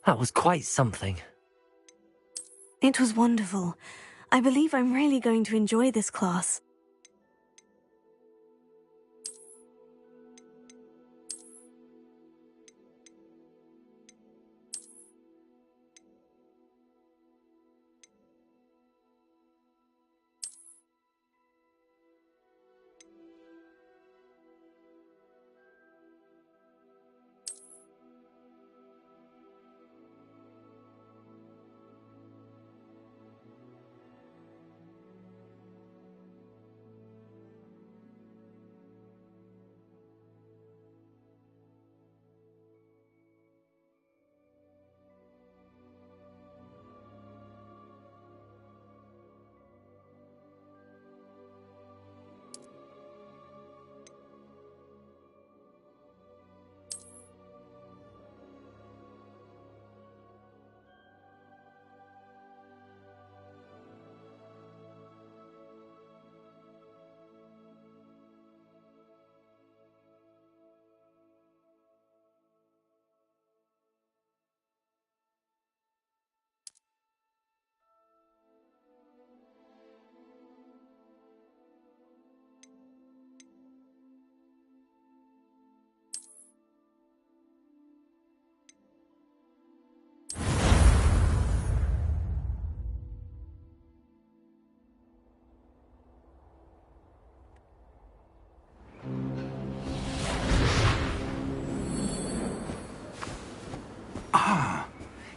That was quite something. It was wonderful. I believe I'm really going to enjoy this class.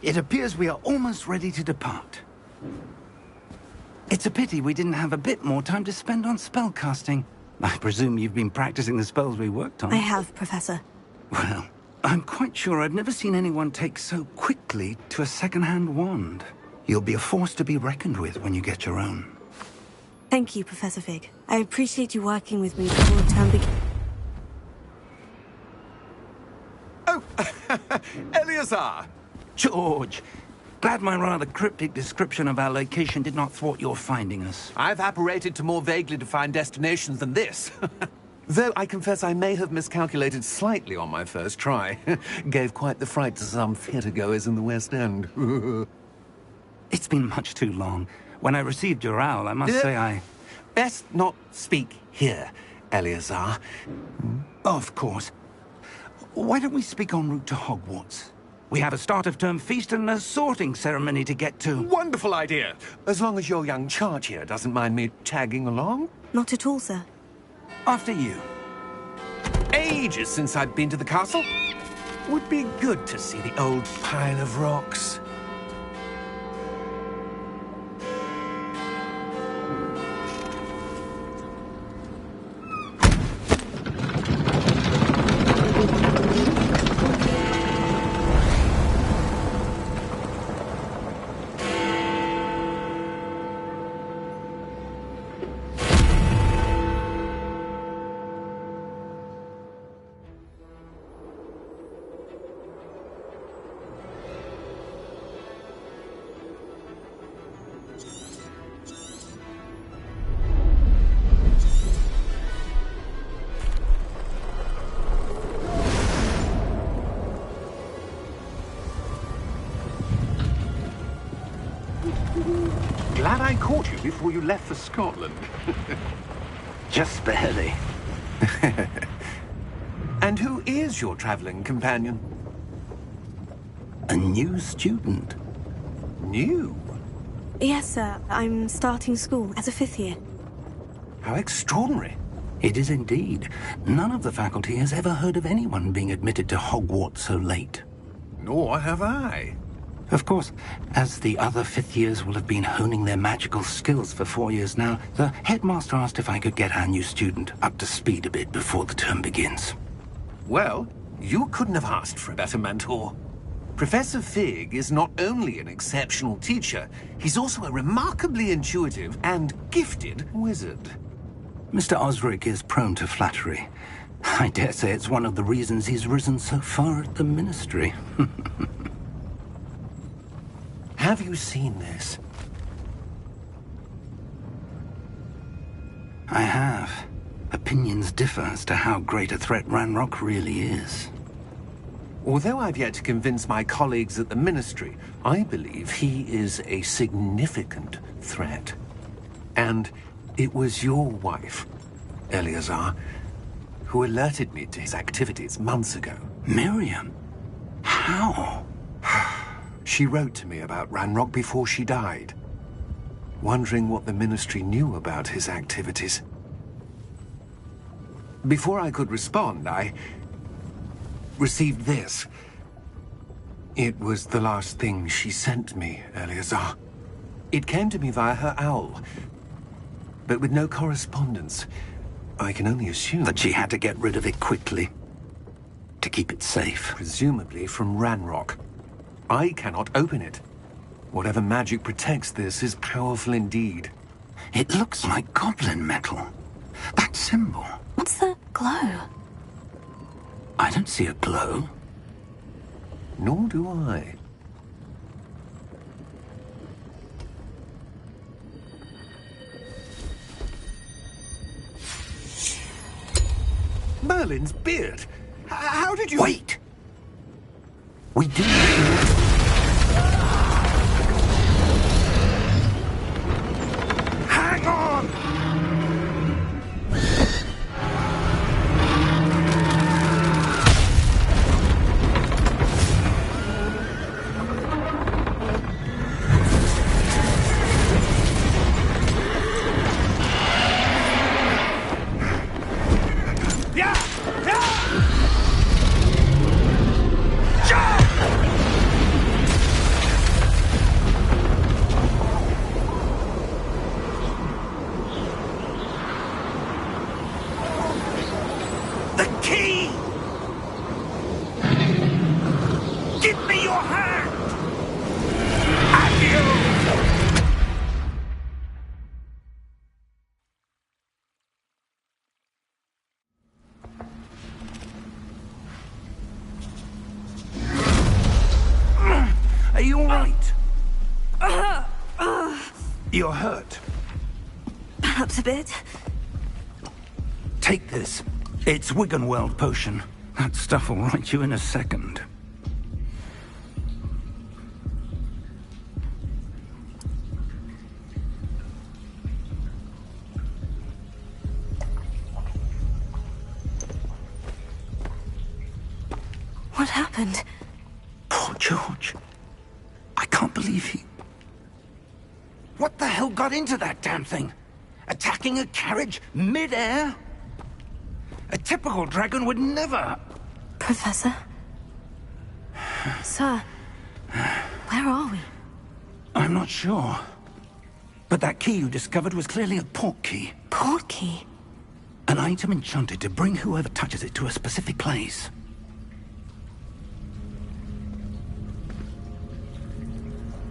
It appears we are almost ready to depart. It's a pity we didn't have a bit more time to spend on spellcasting. I presume you've been practicing the spells we worked on. I have, Professor. Well, I'm quite sure I've never seen anyone take so quickly to a second-hand wand. You'll be a force to be reckoned with when you get your own. Thank you, Professor Fig. I appreciate you working with me before the term begins. Oh, Eleazar! George! Glad my rather cryptic description of our location did not thwart your finding us. I've apparated to more vaguely defined destinations than this. Though I confess I may have miscalculated slightly on my first try. Gave quite the fright to some theatre-goers in the West End. It's been much too long. When I received your owl, I must say I... Best not speak here, Eleazar. Of course. Why don't we speak en route to Hogwarts? We have a start-of-term feast and a sorting ceremony to get to. Wonderful idea! As long as your young charge here doesn't mind me tagging along. Not at all, sir. After you. Ages since I've been to the castle. Would be good to see the old pile of rocks. Glad I caught you before you left for Scotland. Just barely. And who is your traveling companion? A new student. New? Yes, sir. I'm starting school as a 5th year. How extraordinary. It is indeed. None of the faculty has ever heard of anyone being admitted to Hogwarts so late. Nor have I. Of course, as the other 5th years will have been honing their magical skills for 4 years now, the headmaster asked if I could get our new student up to speed a bit before the term begins. Well, you couldn't have asked for a better mentor. Professor Fig is not only an exceptional teacher, he's also a remarkably intuitive and gifted wizard. Mr. Osric is prone to flattery. I dare say it's one of the reasons he's risen so far at the Ministry. Have you seen this? I have. Opinions differ as to how great a threat Ranrock really is. Although I've yet to convince my colleagues at the Ministry, I believe he is a significant threat. And it was your wife, Eleazar, who alerted me to his activities months ago. Miriam? How? She wrote to me about Ranrock before she died, wondering what the Ministry knew about his activities. Before I could respond, I received this. It was the last thing she sent me, Eleazar. It came to me via her owl, but with no correspondence. I can only assume That she had to get rid of it quickly, to keep it safe. presumably from Ranrock. I cannot open it. Whatever magic protects this is powerful indeed. It looks like goblin metal. That symbol. What's the glow? I don't see a glow. Nor do I. Merlin's beard! How did you... Wait! We do... Hang on! Yeah! Yeah! Jump! The key! Give me your hand! Adieu! Are you all right? You're hurt. Perhaps a bit. Take this. It's Wiggenweld potion. That stuff will right you in a second. What happened? Poor George. I can't believe he... What the hell got into that damn thing? Attacking a carriage mid-air? A typical dragon would never... Professor? Sir, where are we? I'm not sure. But that key you discovered was clearly a port key. Port key? An item enchanted to bring whoever touches it to a specific place.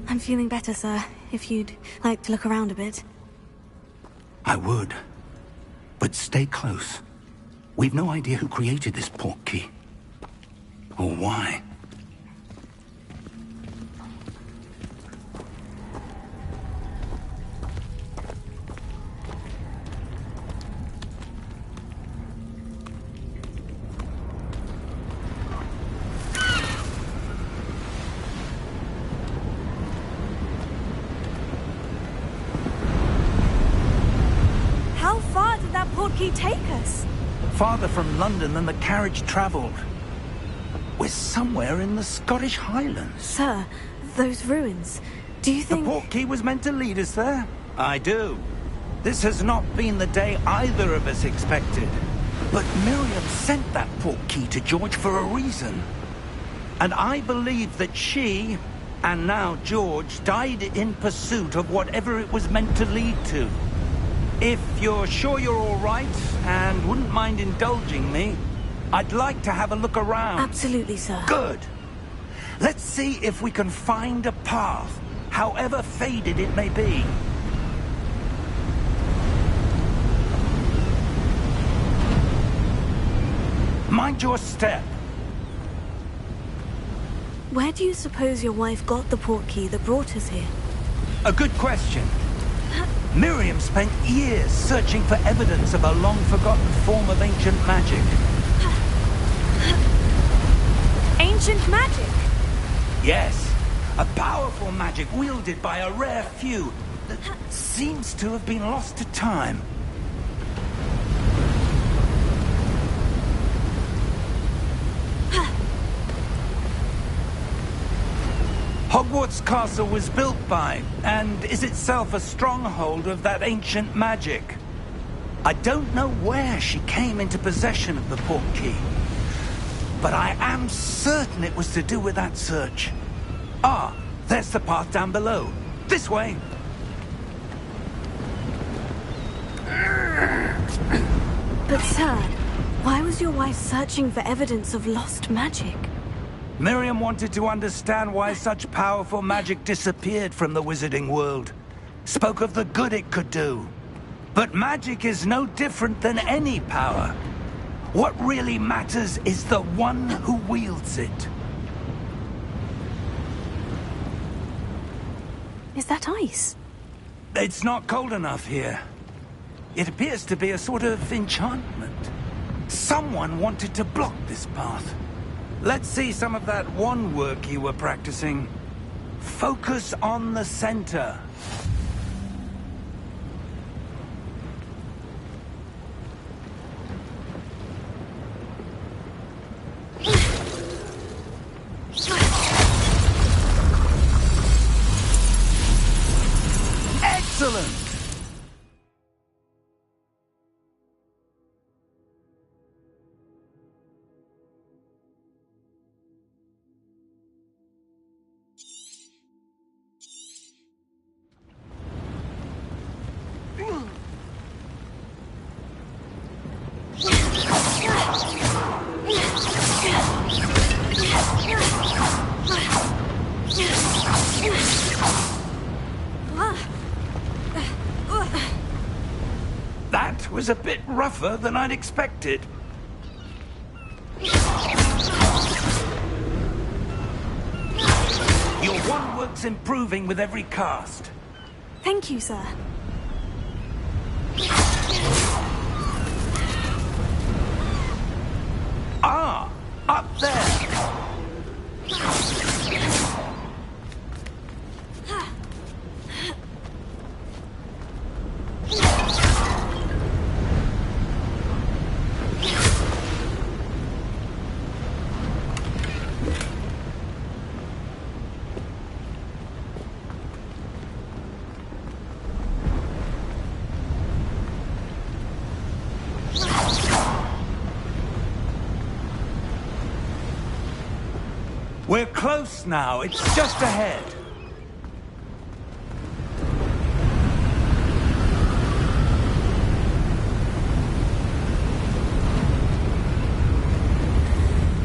I'm feeling better, sir. If you'd like to look around a bit. I would. But stay close. We've no idea who created this port key. Or why. How far did that port key take us? Farther from London than the carriage travelled. We're somewhere in the Scottish Highlands. Sir, those ruins. Do you The think... port key was meant to lead us there? I do. This has not been the day either of us expected. But Miriam sent that port key to George for a reason. And I believe that she, and now George, died in pursuit of whatever it was meant to lead to. If you're sure you're all right, and wouldn't mind indulging me, I'd like to have a look around. Absolutely, sir. Good. Let's see if we can find a path, however faded it may be. Mind your step. Where do you suppose your wife got the port key that brought us here? A good question. Miriam spent years searching for evidence of a long-forgotten form of ancient magic. ancient magic! Yes, a powerful magic wielded by a rare few that seems to have been lost to time. Hogwarts Castle was built by, and is itself a stronghold of that ancient magic. I don't know where she came into possession of the portkey, but I am certain it was to do with that search. Ah, there's the path down below. This way. But sir, why was your wife searching for evidence of lost magic? Miriam wanted to understand why such powerful magic disappeared from the wizarding world. Spoke of the good it could do. But magic is no different than any power. What really matters is the one who wields it. Is that ice? It's not cold enough here. It appears to be a sort of enchantment. Someone wanted to block this path. Let's see some of that wand work you were practicing. Focus on the center. Excellent! That was a bit rougher than I'd expected. Your wand work's improving with every cast. Thank you, sir. Ah, up there. We're close now. It's just ahead.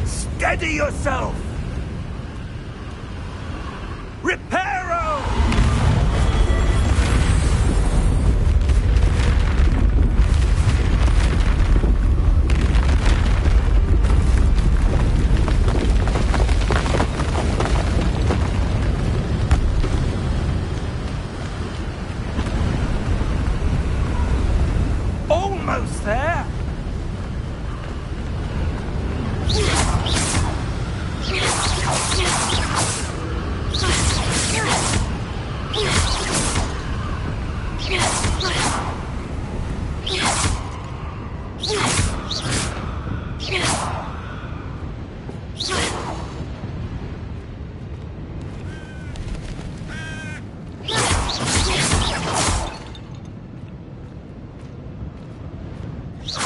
Steady yourself! Reparo! Almost there!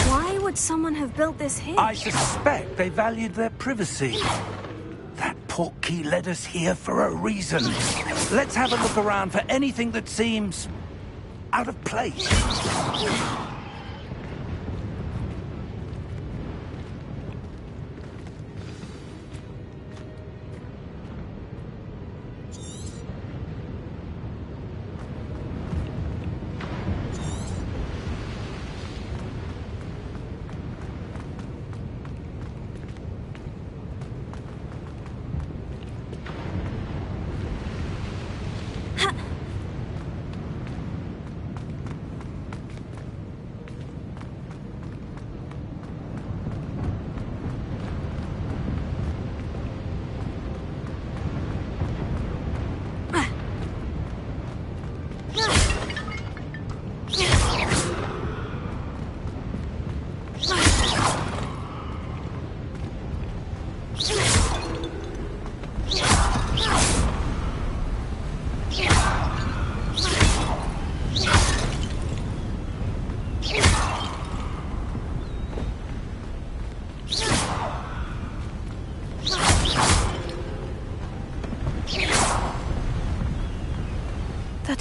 Why would someone have built this here? I suspect they valued their privacy. That portkey led us here for a reason. Let's have a look around for anything that seems out of place.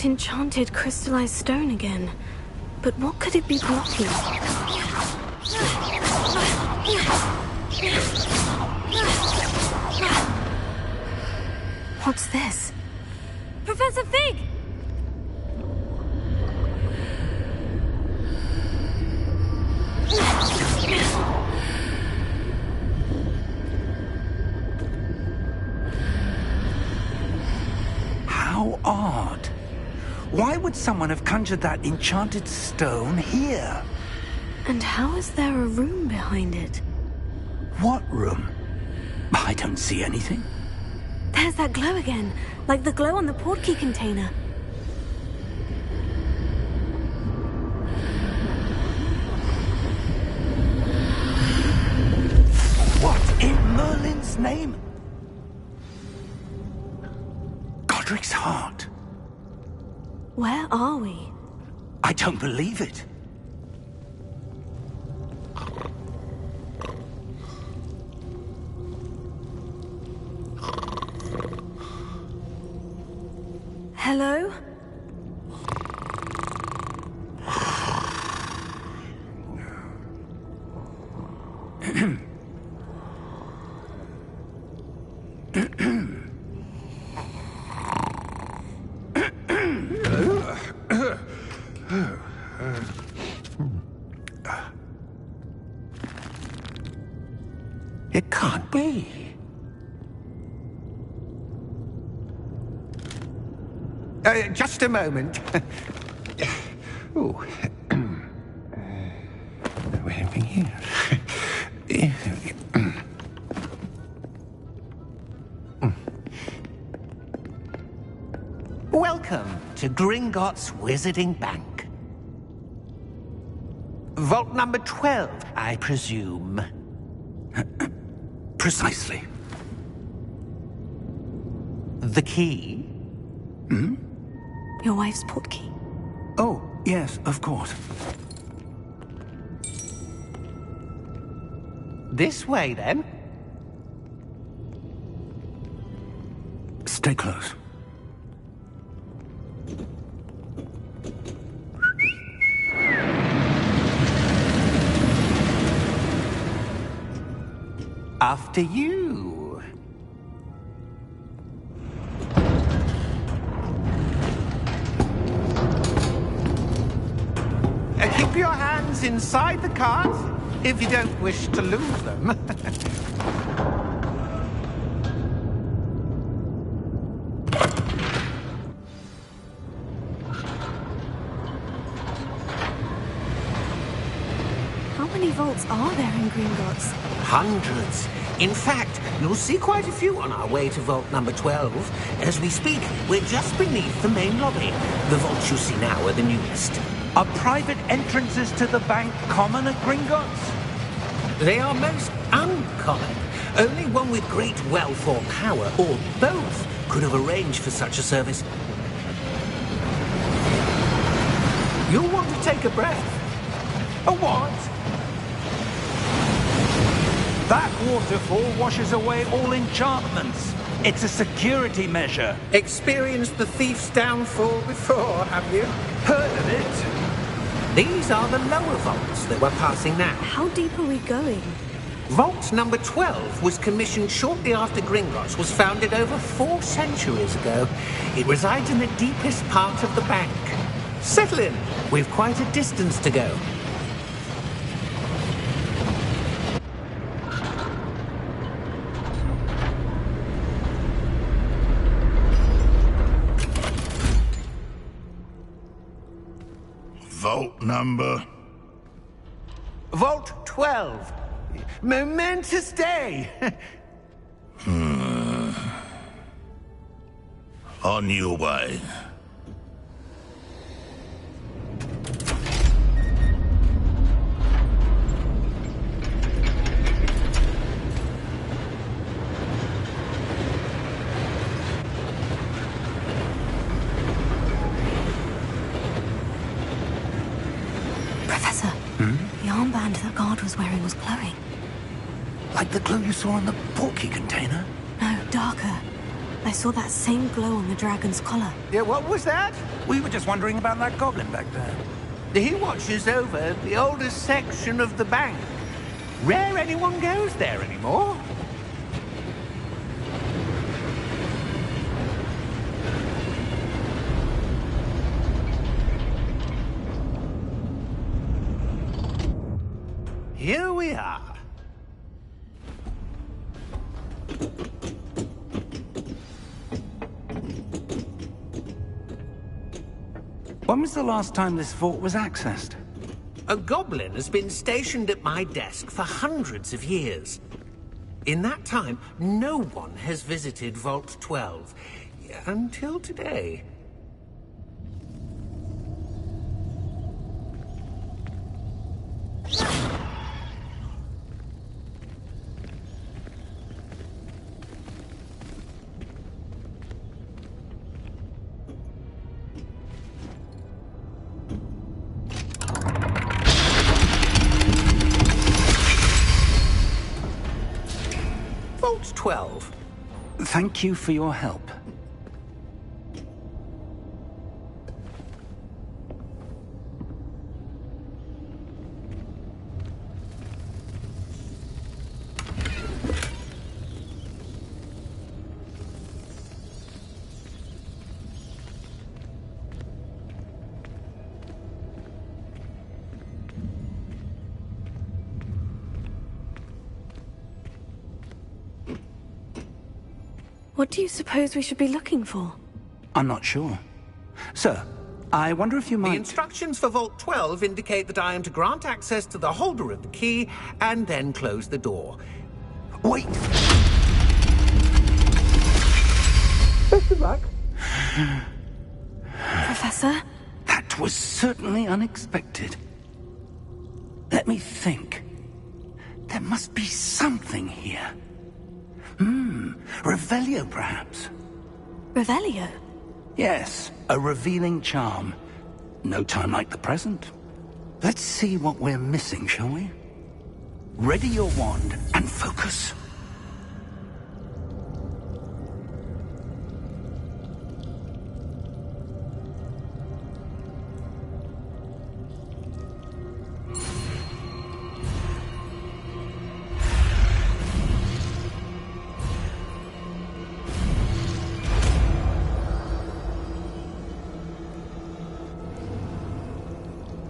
That enchanted crystallized stone again. But what could it be blocking? What's this? Professor Fig! How odd. Why would someone have conjured that enchanted stone here? And how is there a room behind it? What room? I don't see anything. There's that glow again, like the glow on the portkey container. What in Merlin's name? Godric's heart. Where are we? I don't believe it. Hello? It can't be. Just a moment. Oh. Wait a minute. Welcome to Gringotts Wizarding Bank. Vault number 12, I presume. Precisely. The key? Your wife's portkey. Oh, yes, of course. This way, then. Stay close. After you. Keep your hands inside the cart if you don't wish to lose them. How many vaults are there in Gringotts? Hundreds. In fact, you'll see quite a few on our way to vault number 12. As we speak, we're just beneath the main lobby. The vaults you see now are the newest. Are private entrances to the bank common at Gringotts? They are most uncommon. Only one with great wealth or power, or both, could have arranged for such a service. You'll want to take a breath. A what? That waterfall washes away all enchantments. It's a security measure. Experienced the thief's downfall before, have you? Heard of it? These are the lower vaults that we're passing now. How deep are we going? Vault number 12 was commissioned shortly after Gringotts was founded over 4 centuries ago. It resides in the deepest part of the bank. Settle in. We've quite a distance to go. Vault number? Vault 12. Momentous day. On your way. Professor, the armband that guard was wearing was glowing. Like the glow you saw in the portkey container? No, darker. I saw that same glow on the dragon's collar. Yeah, what was that? We were just wondering about that goblin back there. He watches over the oldest section of the bank. Rare anyone goes there anymore. Here we are. When was the last time this vault was accessed? A goblin has been stationed at my desk for hundreds of years. In that time, no one has visited Vault 12. Until today. Vault 12. Thank you for your help. What do you suppose we should be looking for? I'm not sure. Sir, I wonder if you The might... instructions for Vault 12 indicate that I am to grant access to the holder of the key and then close the door. Wait! Best of luck. Professor? That was certainly unexpected. Let me think. There must be something here. Revelio, perhaps? Revelio? Yes, a revealing charm. No time like the present. Let's see what we're missing, shall we? Ready your wand and focus.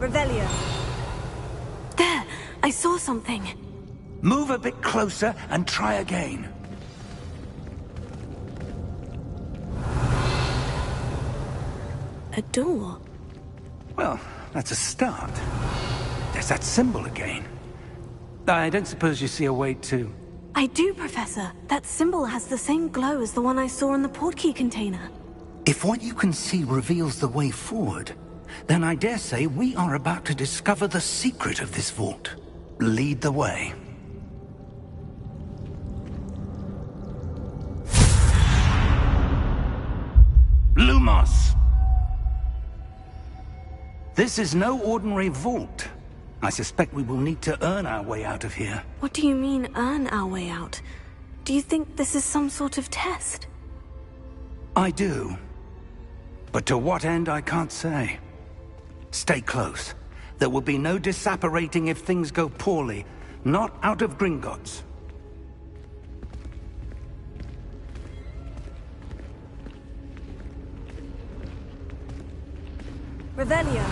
Revelio. There! I saw something. Move a bit closer and try again. A door. Well, that's a start. There's that symbol again. I don't suppose you see a way to... I do, Professor. That symbol has the same glow as the one I saw in the portkey container. If what you can see reveals the way forward, then I dare say we are about to discover the secret of this vault. Lead the way. Lumos! This is no ordinary vault. I suspect we will need to earn our way out of here. What do you mean, earn our way out? Do you think this is some sort of test? I do. But to what end, I can't say. Stay close. There will be no disapparating if things go poorly. Not out of Gringotts. Revelio.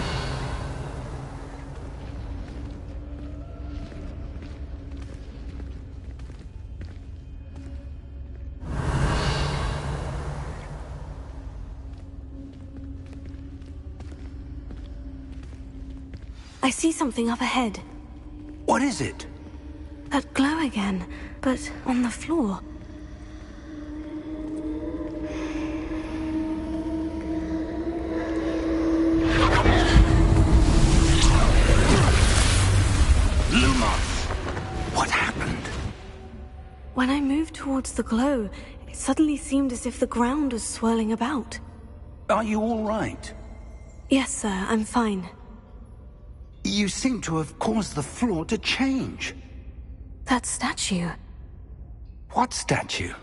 I see something up ahead. What is it? That glow again, but on the floor. Lumos! What happened? When I moved towards the glow, it suddenly seemed as if the ground was swirling about. Are you all right? Yes, sir, I'm fine. You seem to have caused the floor to change. That statue. What statue?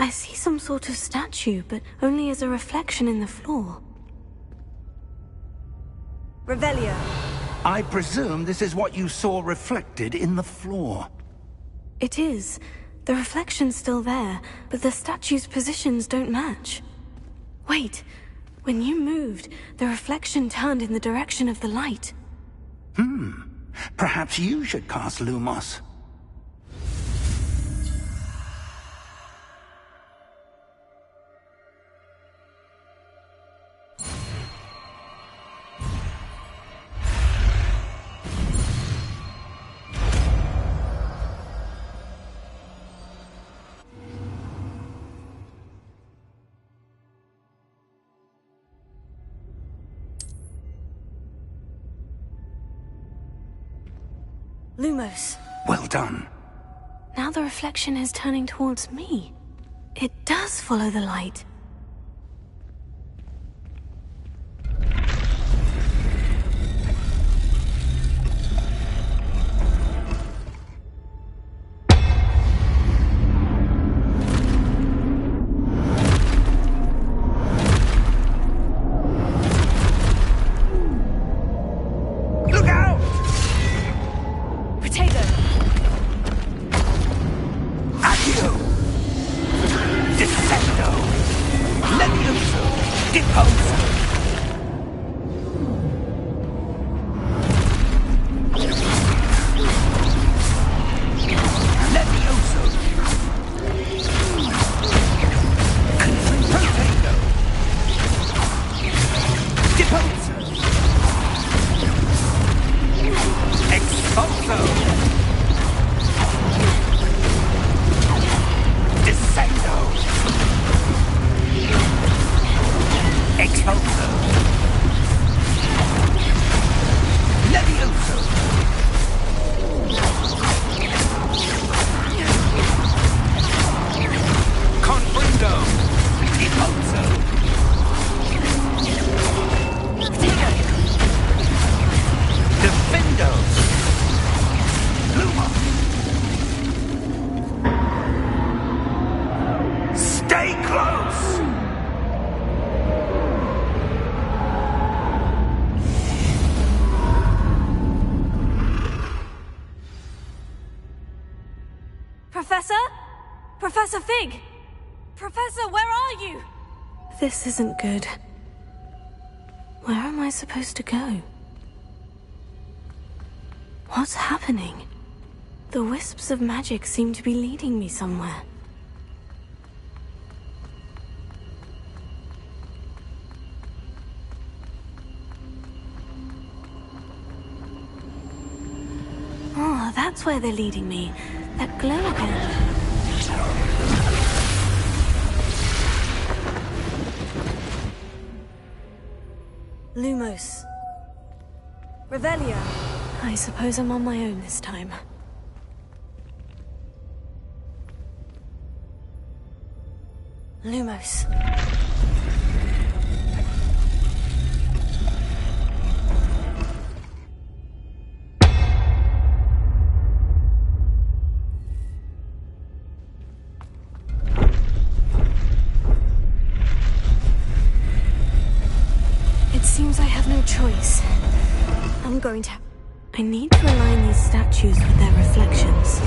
I see some sort of statue, but only as a reflection in the floor. Revelio. I presume this is what you saw reflected in the floor. It is. The reflection's still there, but the statue's positions don't match. Wait. When you moved, the reflection turned in the direction of the light. Perhaps you should cast Lumos. Lumos. Well done. Now the reflection is turning towards me. It does follow the light. Professor? Professor Fig! Professor, where are you? This isn't good. Where am I supposed to go? What's happening? The wisps of magic seem to be leading me somewhere. Oh, that's where they're leading me. That glow again. Lumos. Revelio. I suppose I'm on my own this time. Lumos. It seems I have no choice. I'm going to... I need to align these statues with their reflections.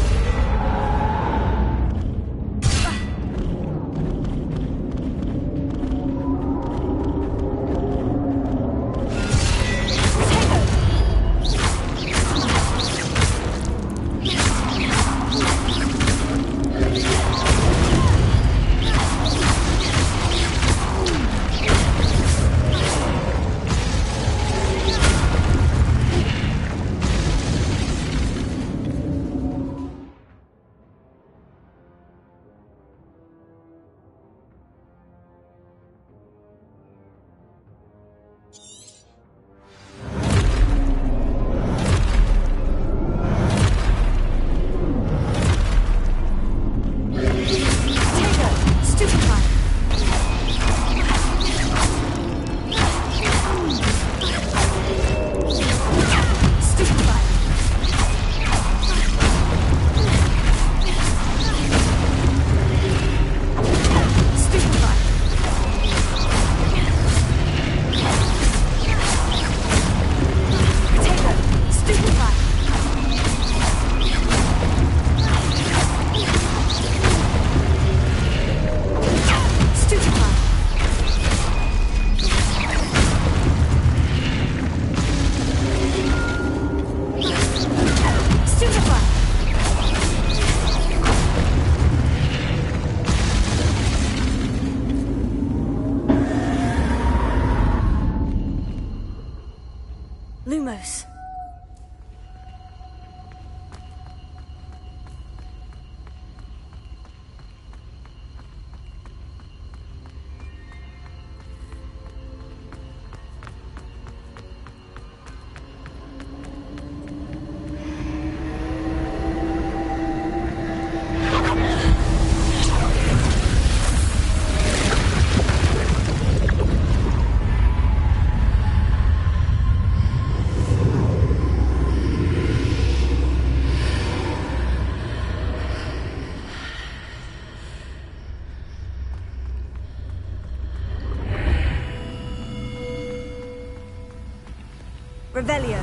Revelio.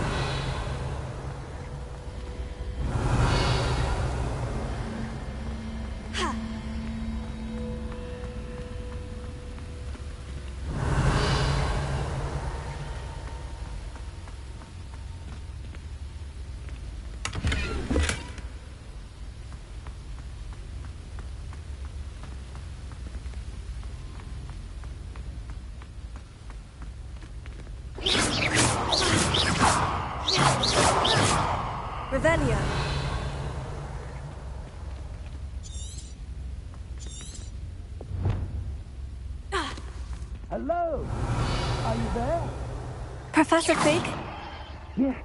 Ha! Revelio. Hello? Are you there? Professor Fig? Yes.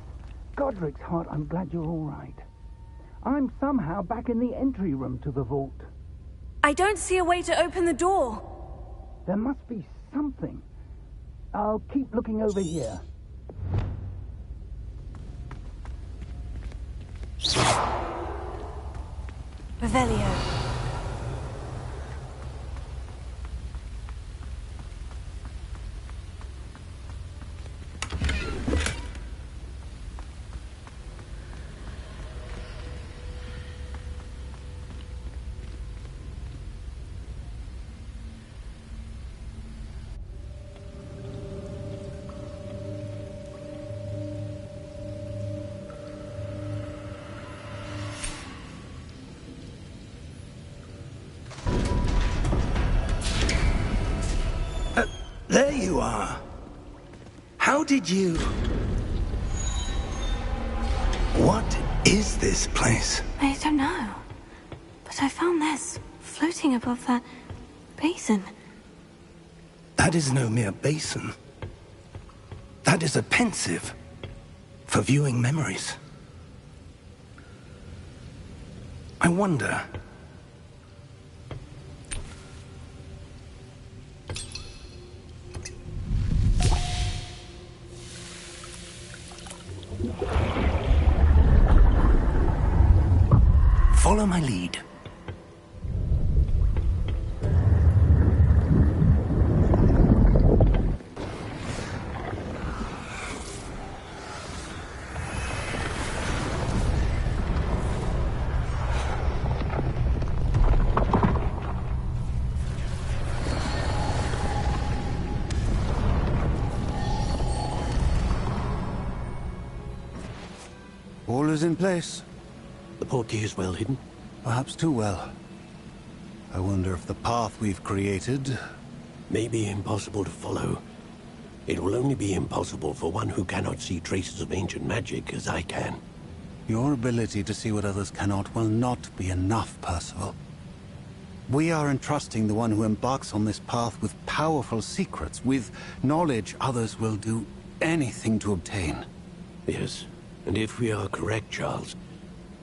Godric's heart, I'm glad you're all right. I'm somehow back in the entry room to the vault. I don't see a way to open the door. There must be something. I'll keep looking over here. Revelio. There you are. How did you... What is this place? I don't know. But I found this floating above that basin. That is no mere basin. That is a pensive for viewing memories. I wonder... Follow my lead. All is in place. The portkey is well hidden. Perhaps too well. I wonder if the path we've created... May be impossible to follow. It will only be impossible for one who cannot see traces of ancient magic as I can. Your ability to see what others cannot will not be enough, Percival. We are entrusting the one who embarks on this path with powerful secrets, with knowledge others will do anything to obtain. Yes, and if we are correct, Charles,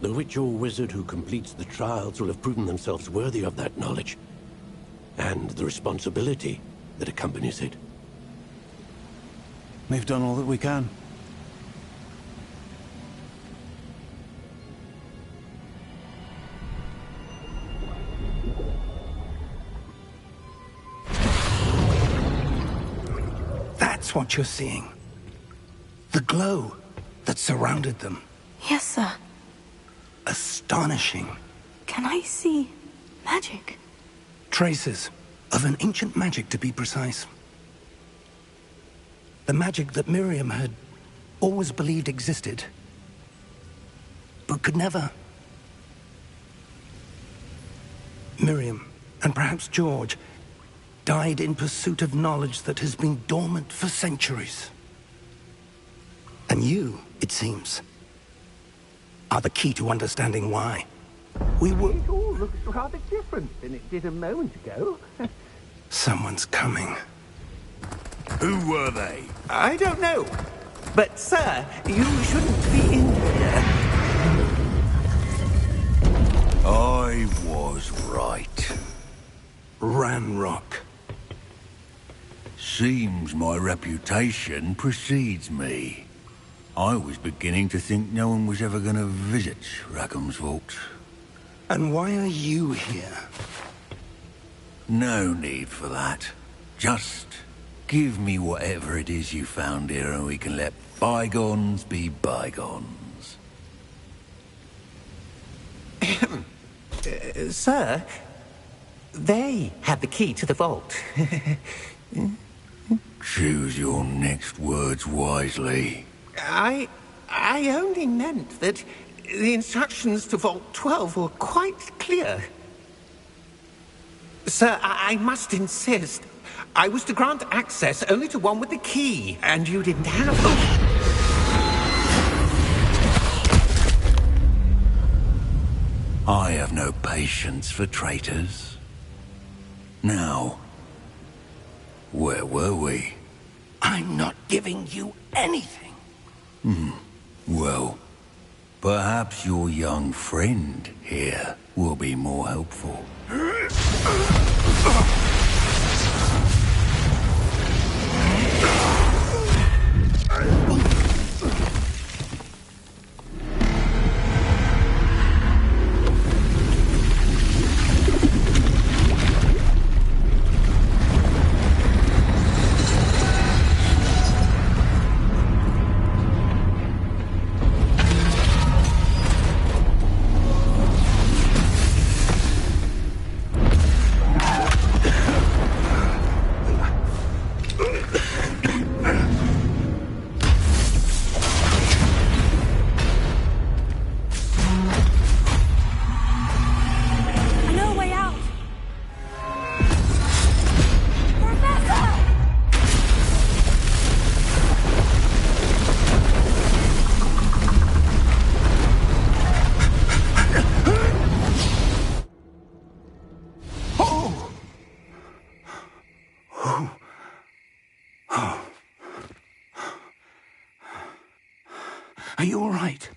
the witch or wizard who completes the trials will have proven themselves worthy of that knowledge, and the responsibility that accompanies it. We've done all that we can. That's what you're seeing. The glow that surrounded them. Yes, sir. Astonishing. Can I see magic? Traces of an ancient magic, to be precise. The magic that Miriam had always believed existed, but could never. Miriam, and perhaps George, died in pursuit of knowledge that has been dormant for centuries. And you, it seems, are the key to understanding why. We were... It all looks rather different than it did a moment ago. Someone's coming. Who were they? I don't know. But, sir, you shouldn't be in here. I was right. Ranrock. Seems my reputation precedes me. I was beginning to think no one was ever going to visit Rackham's vault. And why are you here? No need for that. Just give me whatever it is you found here and we can let bygones be bygones. Sir, they had the key to the vault. Choose your next words wisely. I only meant that the instructions to Vault 12 were quite clear. Sir, I must insist. I was to grant access only to one with the key, and you didn't have them. I have no patience for traitors. Now, where were we? I'm not giving you anything. Well, perhaps your young friend here will be more helpful. Are you all right?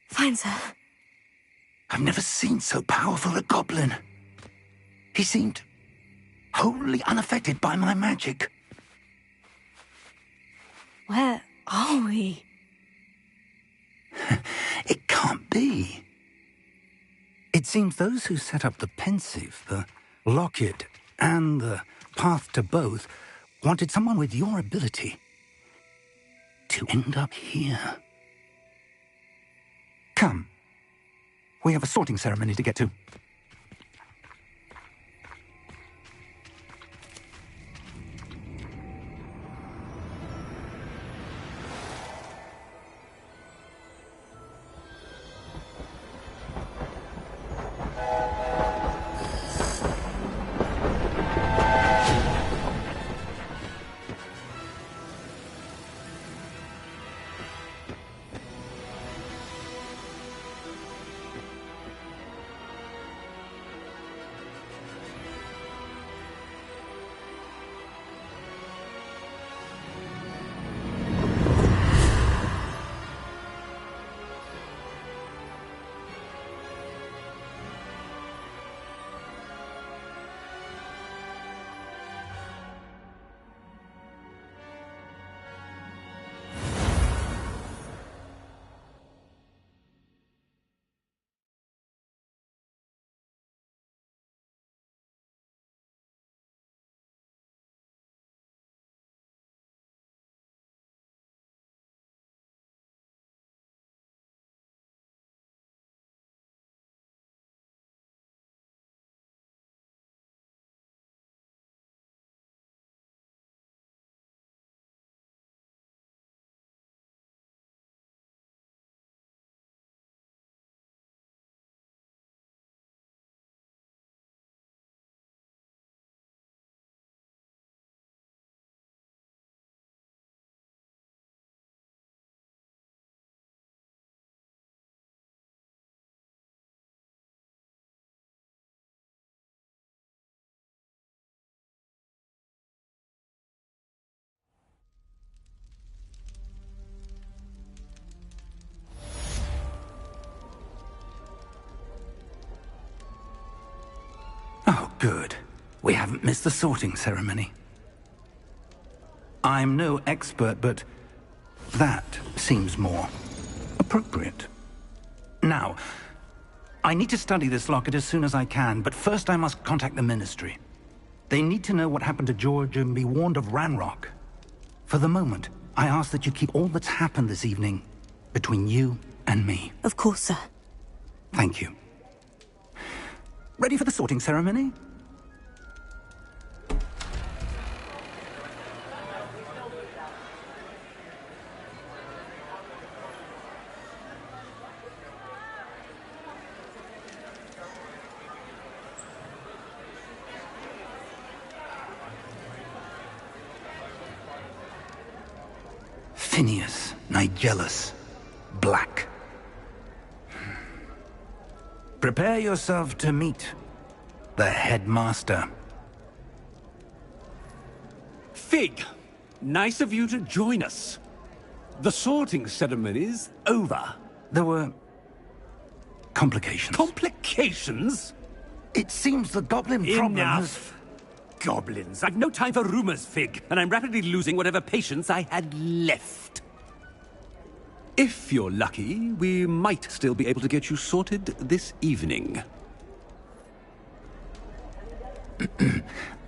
Fine, sir. I've never seen so powerful a goblin. He seemed wholly unaffected by my magic. Where are we? It can't be. It seems those who set up the pensive, the locket, and the path to both wanted someone with your ability to end up here. Come. We have a sorting ceremony to get to. Oh, good. We haven't missed the sorting ceremony. I'm no expert, but that seems more appropriate. Now, I need to study this locket as soon as I can, but first I must contact the Ministry. They need to know what happened to George and be warned of Ranrock. For the moment, I ask that you keep all that's happened this evening between you and me. Of course, sir. Thank you. Ready for the sorting ceremony? Phineas, Nigellus, Black. Prepare yourself to meet the headmaster. Fig, nice of you to join us. The sorting ceremony's over. There were complications. Complications? It seems the goblin problem has... Enough. Goblins. I've no time for rumors, Fig, and I'm rapidly losing whatever patience I had left. If you're lucky, we might still be able to get you sorted this evening.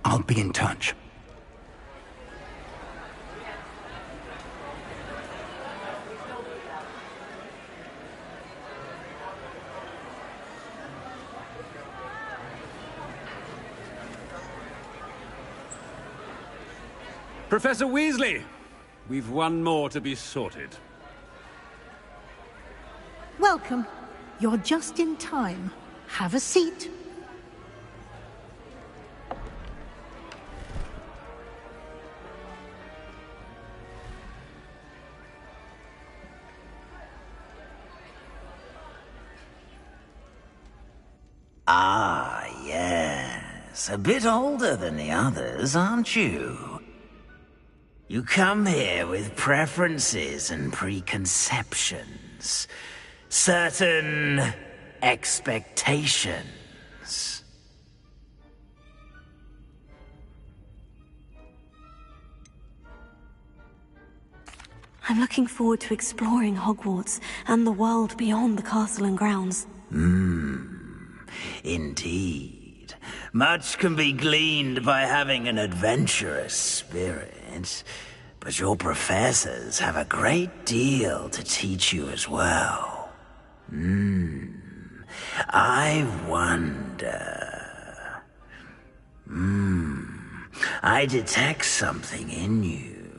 I'll be in touch. Professor Weasley, we've one more to be sorted. Welcome. You're just in time. Have a seat. Ah, yes. A bit older than the others, aren't you? You come here with preferences and preconceptions. Certain expectations. I'm looking forward to exploring Hogwarts and the world beyond the castle and grounds. Indeed. Much can be gleaned by having an adventurous spirit, but your professors have a great deal to teach you as well. I wonder... I detect something in you.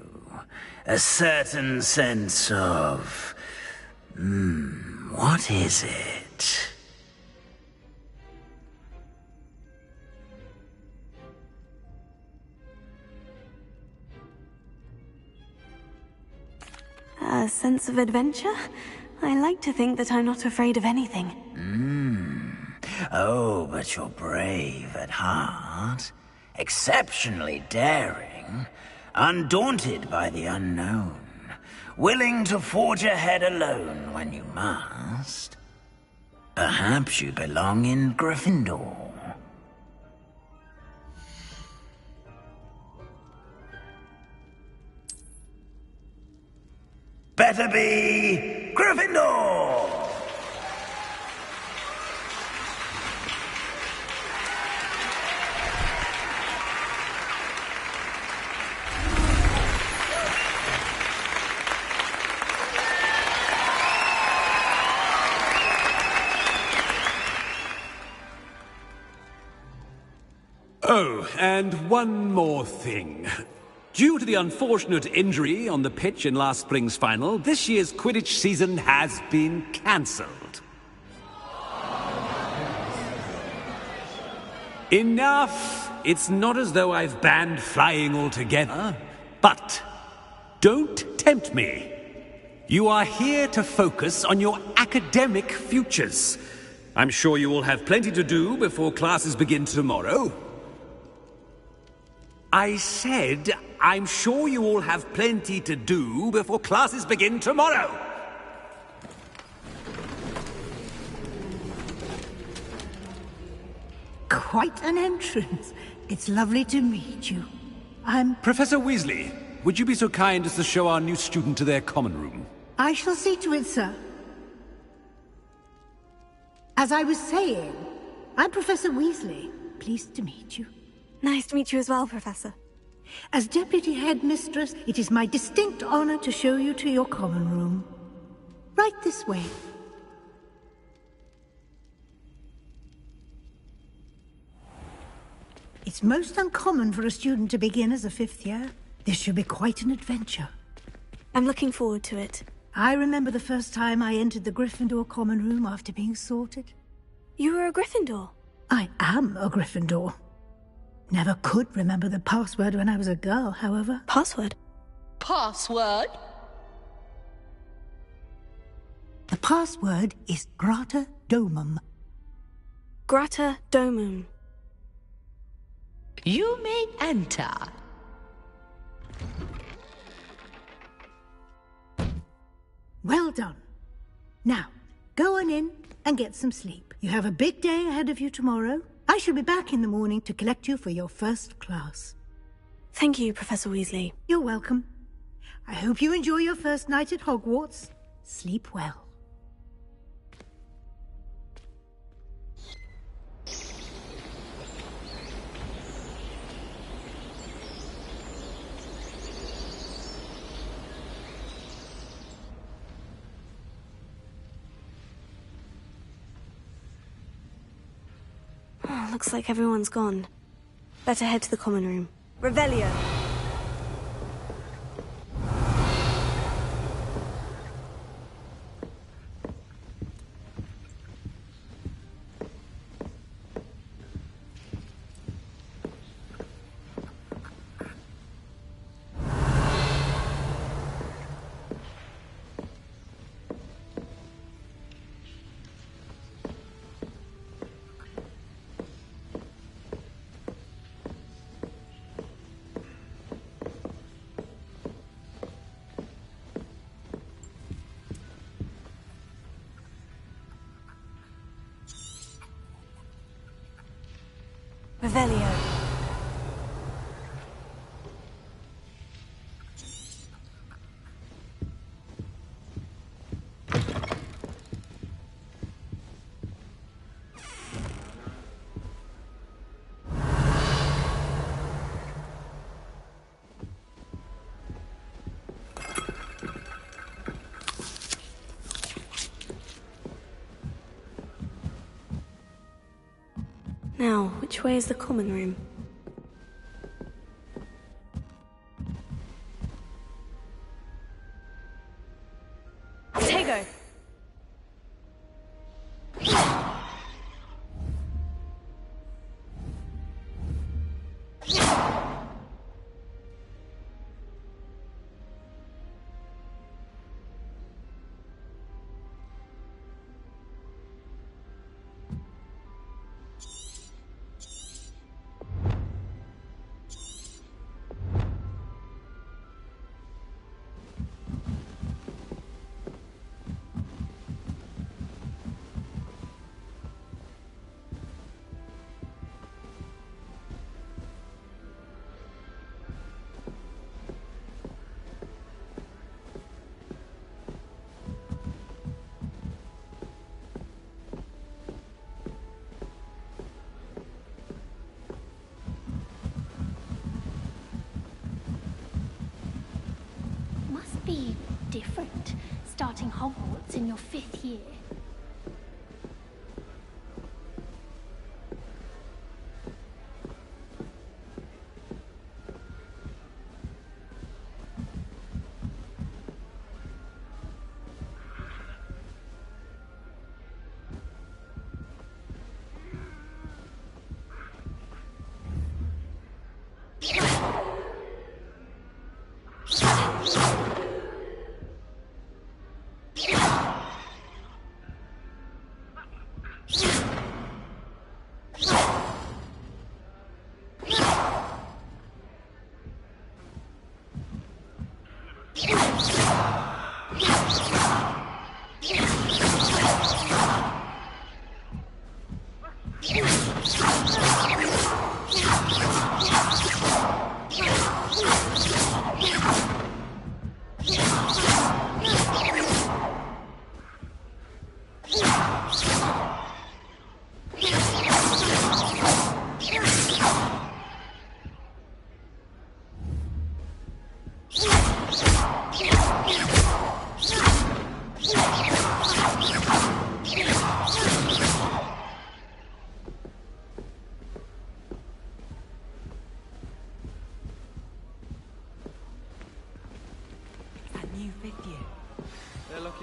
A certain sense of... what is it? A sense of adventure? I like to think that I'm not afraid of anything. Oh, but you're brave at heart. Exceptionally daring. Undaunted by the unknown. Willing to forge ahead alone when you must. Perhaps you belong in Gryffindor. Better be Gryffindor! Oh, and one more thing. Due to the unfortunate injury on the pitch in last spring's final, this year's Quidditch season has been cancelled. Enough! It's not as though I've banned flying altogether. But don't tempt me. You are here to focus on your academic futures. I'm sure you will have plenty to do before classes begin tomorrow. I said, I'm sure you all have plenty to do before classes begin tomorrow. Quite an entrance. It's lovely to meet you. Professor Weasley, would you be so kind as to show our new student to their common room? I shall see to it, sir. As I was saying, I'm Professor Weasley. Pleased to meet you. Nice to meet you as well, Professor. As Deputy Headmistress, it is my distinct honor to show you to your common room. Right this way. It's most uncommon for a student to begin as a fifth year. This should be quite an adventure. I'm looking forward to it. I remember the first time I entered the Gryffindor common room after being sorted. You were a Gryffindor? I am a Gryffindor. Never could remember the password when I was a girl, however. Password? Password? The password is Grata Domum. Grata Domum. You may enter. Well done. Now, go on in and get some sleep. You have a big day ahead of you tomorrow. I shall be back in the morning to collect you for your first class. Thank you, Professor Weasley. You're welcome. I hope you enjoy your first night at Hogwarts. Sleep well. Oh, looks like everyone's gone. Better head to the common room. Revelio. Revelio. Now, which way is the common room? Tego. Be different, starting Hogwarts in your 5th year.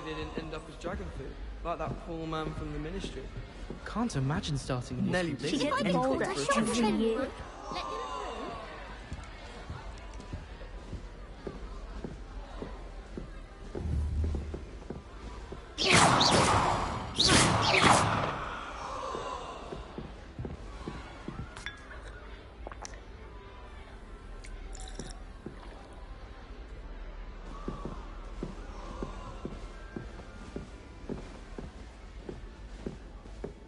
they didn't end up as dragon food, like that poor man from the ministry. Can't imagine starting a new Nelly, school. she gets older every year.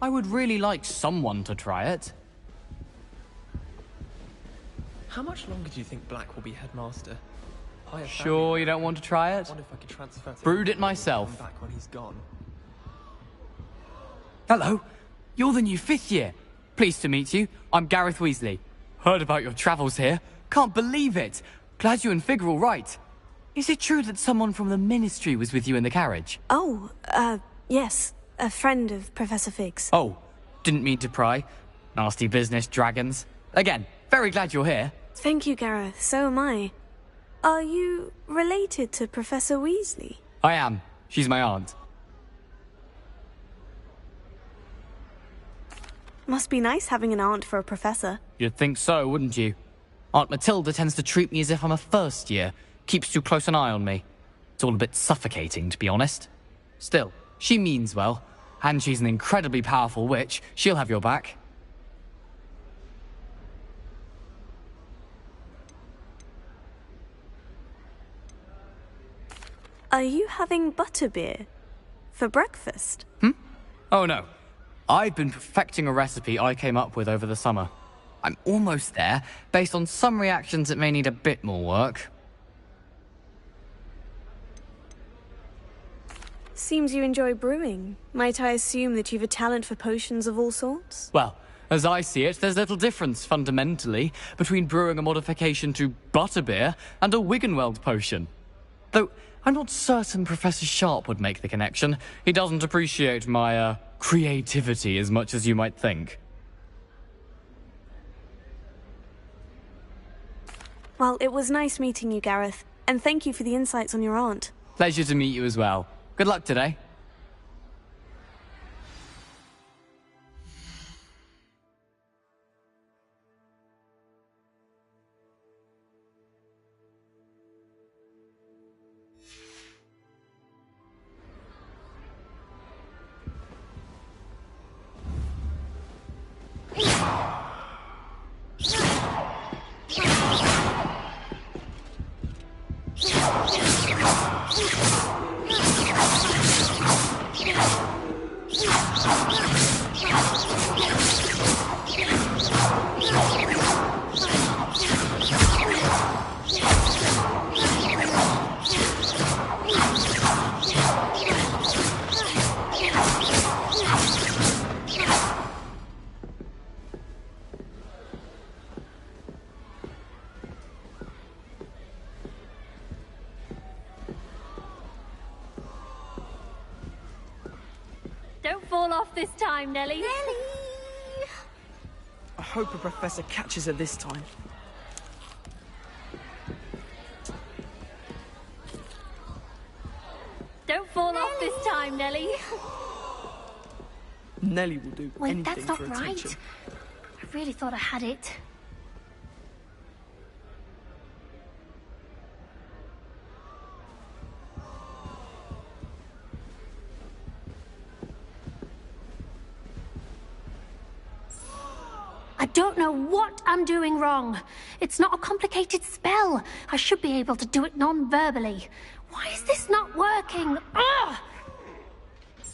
I would really like someone to try it. How much longer do you think Black will be headmaster? Sure you don't want to try it? I wonder if I could transfer to Brewed it myself. come back when he's gone. Hello, you're the new 5th year. Pleased to meet you. I'm Gareth Weasley. Heard about your travels here. Can't believe it. Glad you and Fig are all right. Is it true that someone from the Ministry was with you in the carriage? Oh, yes. A friend of Professor Fig's. Oh, didn't mean to pry. Nasty business, dragons. Again, very glad you're here. Thank you, Gareth. So am I. Are you related to Professor Weasley? I am. She's my aunt. Must be nice having an aunt for a professor. You'd think so, wouldn't you? Aunt Matilda tends to treat me as if I'm a first year. Keeps too close an eye on me. It's all a bit suffocating, to be honest. Still, she means well. And she's an incredibly powerful witch. She'll have your back. Are you having butterbeer for breakfast? Oh no. I've been perfecting a recipe I came up with over the summer. I'm almost there, based on some reactions that may need a bit more work. Seems you enjoy brewing. Might I assume that you've a talent for potions of all sorts? Well, as I see it, there's little difference, fundamentally, between brewing a modification to butterbeer and a Wiggenweld potion. Though, I'm not certain Professor Sharp would make the connection. He doesn't appreciate my, creativity as much as you might think. Well, it was nice meeting you, Gareth. And thank you for the insights on your aunt. Pleasure to meet you as well. Good luck today. Don't fall off this time, Nelly. Nelly! I hope a professor catches her this time. Don't fall off this time, Nelly. Nelly will do Wait, anything that's not for right. attention. I really thought I had it. I don't know what I'm doing wrong. It's not a complicated spell. I should be able to do it non-verbally. Why is this not working? Ugh!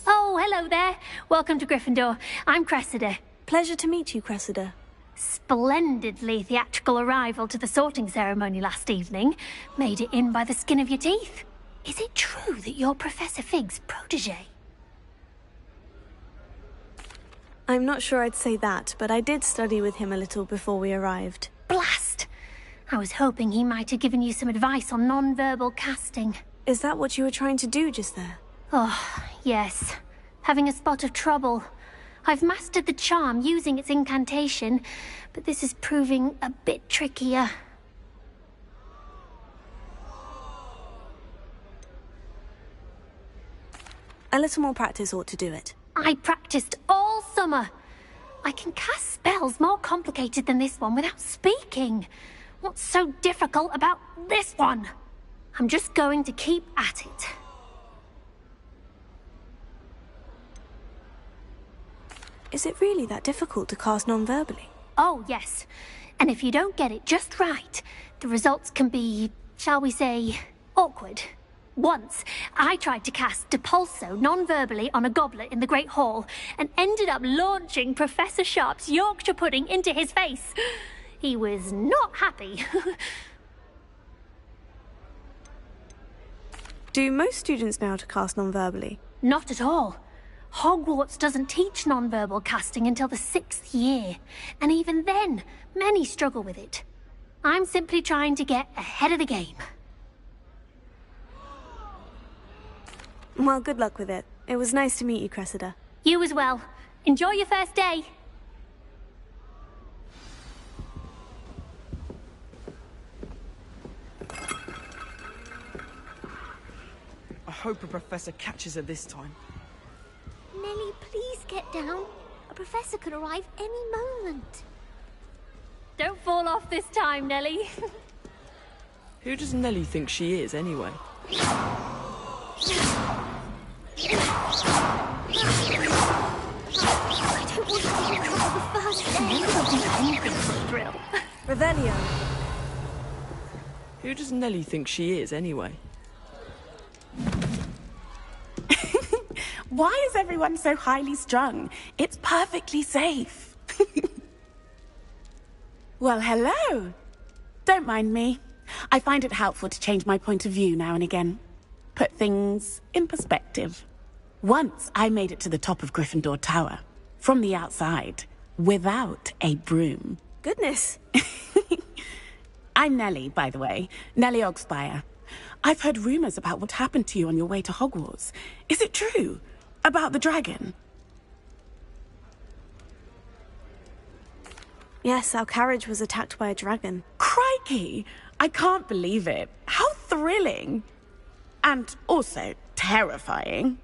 Oh, hello there. Welcome to Gryffindor. I'm Cressida. Pleasure to meet you, Cressida. Splendidly theatrical arrival to the sorting ceremony last evening. Made it in by the skin of your teeth. Is it true that you're Professor Fig's protege? I'm not sure I'd say that, but I did study with him a little before we arrived. Blast! I was hoping he might have given you some advice on non-verbal casting. Is that what you were trying to do just there? Oh, yes. Having a spot of trouble. I've mastered the charm using its incantation, but this is proving a bit trickier. A little more practice ought to do it. I practiced all summer. I can cast spells more complicated than this one without speaking. What's so difficult about this one? I'm just going to keep at it. Is it really that difficult to cast non-verbally? Oh, yes. And if you don't get it just right, the results can be, shall we say, awkward. Once, I tried to cast Depulso non-verbally on a goblet in the Great Hall and ended up launching Professor Sharp's Yorkshire pudding into his face. He was not happy. Do most students know how to cast non-verbally? Not at all. Hogwarts doesn't teach non-verbal casting until the 6th year, and even then, many struggle with it. I'm simply trying to get ahead of the game. Well, good luck with it. It was nice to meet you, Cressida. You as well. Enjoy your first day. I hope a professor catches her this time. Nellie, please get down. A professor could arrive any moment. Don't fall off this time, Nellie. Who does Nellie think she is, anyway? I don't want to be in trouble the first day. I'll do anything for a thrill. Revelio. Who does Nellie think she is, anyway? Why is everyone so highly strung? It's perfectly safe. Well, hello. Don't mind me. I find it helpful to change my point of view now and again. Put things in perspective. Once I made it to the top of Gryffindor Tower, from the outside, without a broom. Goodness. I'm Nellie, by the way. Nellie Ogspire. I've heard rumors about what happened to you on your way to Hogwarts. Is it true? About the dragon? Yes, our carriage was attacked by a dragon. Crikey! I can't believe it. How thrilling! And also terrifying.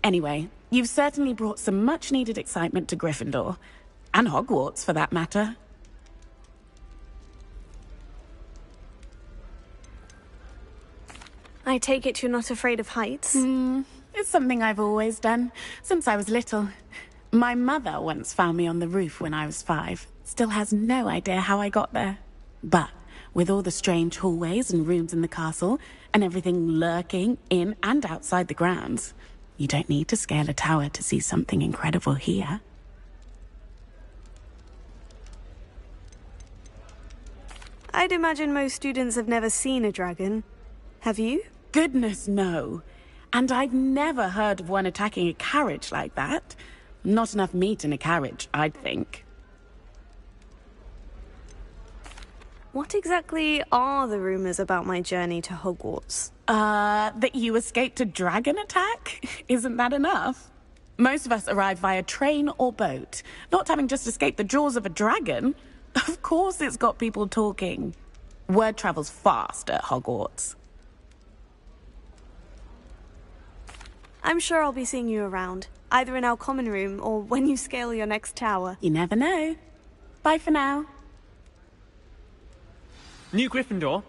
Anyway, you've certainly brought some much-needed excitement to Gryffindor. And Hogwarts, for that matter. I take it you're not afraid of heights? It's something I've always done, since I was little. My mother once found me on the roof when I was 5. Still has no idea how I got there. But with all the strange hallways and rooms in the castle, and everything lurking in and outside the grounds, you don't need to scale a tower to see something incredible here. I'd imagine most students have never seen a dragon. Have you? Goodness, no. And I've never heard of one attacking a carriage like that. Not enough meat in a carriage, I'd think. What exactly are the rumors about my journey to Hogwarts? That you escaped a dragon attack? Isn't that enough? Most of us arrive via train or boat, not having just escaped the jaws of a dragon. Of course it's got people talking. Word travels fast at Hogwarts. I'm sure I'll be seeing you around, either in our common room or when you scale your next tower. You never know. Bye for now. New Gryffindor.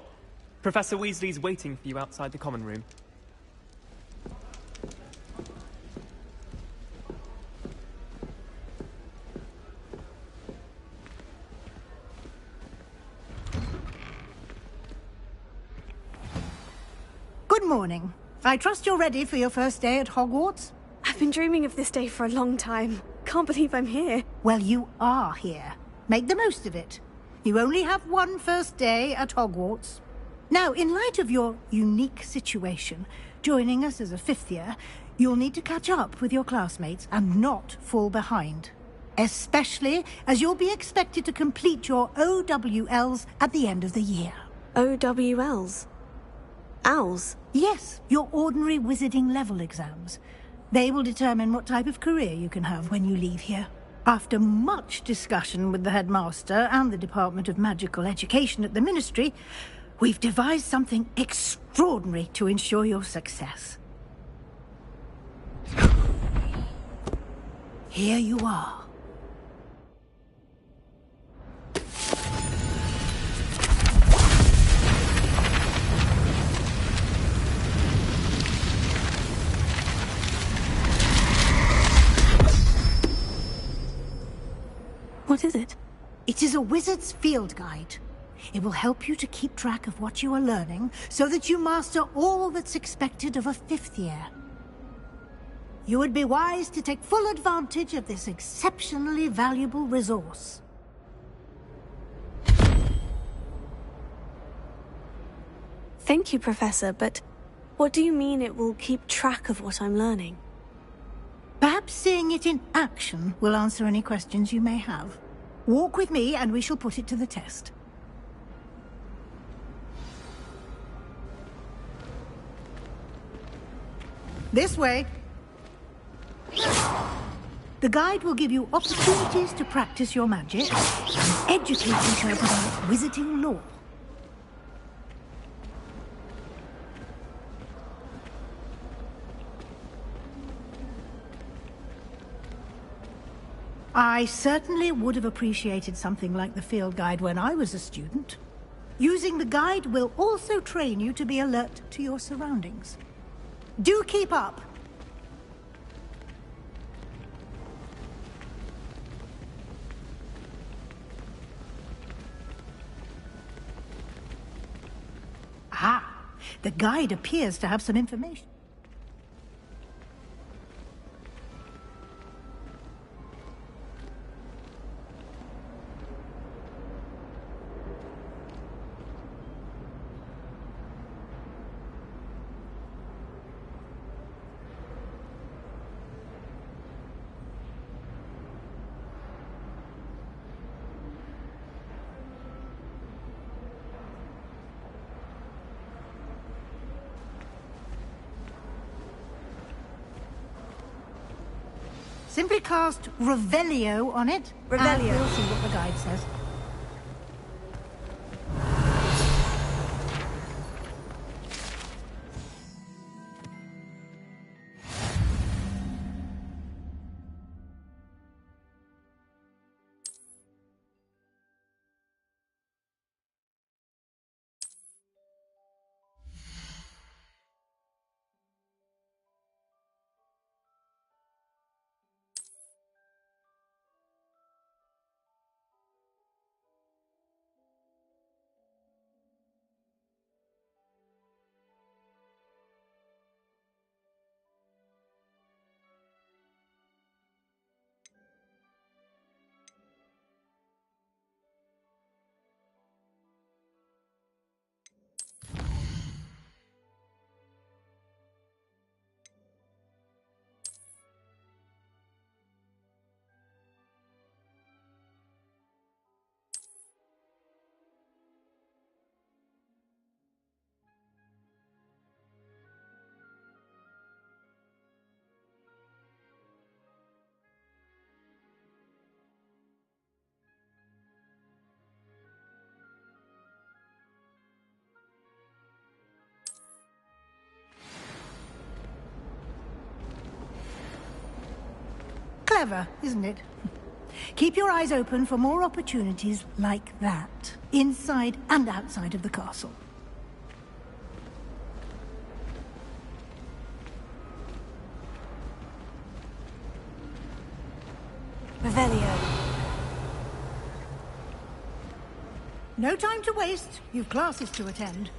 Professor Weasley's waiting for you outside the common room. Good morning. I trust you're ready for your first day at Hogwarts? I've been dreaming of this day for a long time. Can't believe I'm here. Well, you are here. Make the most of it. You only have one first day at Hogwarts. Now, in light of your unique situation, joining us as a 5th year, you'll need to catch up with your classmates and not fall behind. Especially as you'll be expected to complete your OWLs at the end of the year. OWLs? Owls? Yes, your ordinary wizarding level exams. They will determine what type of career you can have when you leave here. After much discussion with the headmaster and the Department of Magical Education at the Ministry, we've devised something extraordinary to ensure your success. Here you are. What is it? It is a wizard's field guide. It will help you to keep track of what you are learning so that you master all that's expected of a 5th year. You would be wise to take full advantage of this exceptionally valuable resource. Thank you, Professor, but what do you mean it will keep track of what I'm learning? Perhaps seeing it in action will answer any questions you may have. Walk with me and we shall put it to the test. This way. The guide will give you opportunities to practice your magic and educate yourself about wizarding lore. I certainly would have appreciated something like the field guide when I was a student. Using the guide will also train you to be alert to your surroundings. Do keep up! Ah, the guide appears to have some information. Simply cast Revelio on it. Revelio. And we'll see what the guide says. Clever, isn't it? Keep your eyes open for more opportunities like that, inside and outside of the castle. Revelio. No time to waste. You've classes to attend.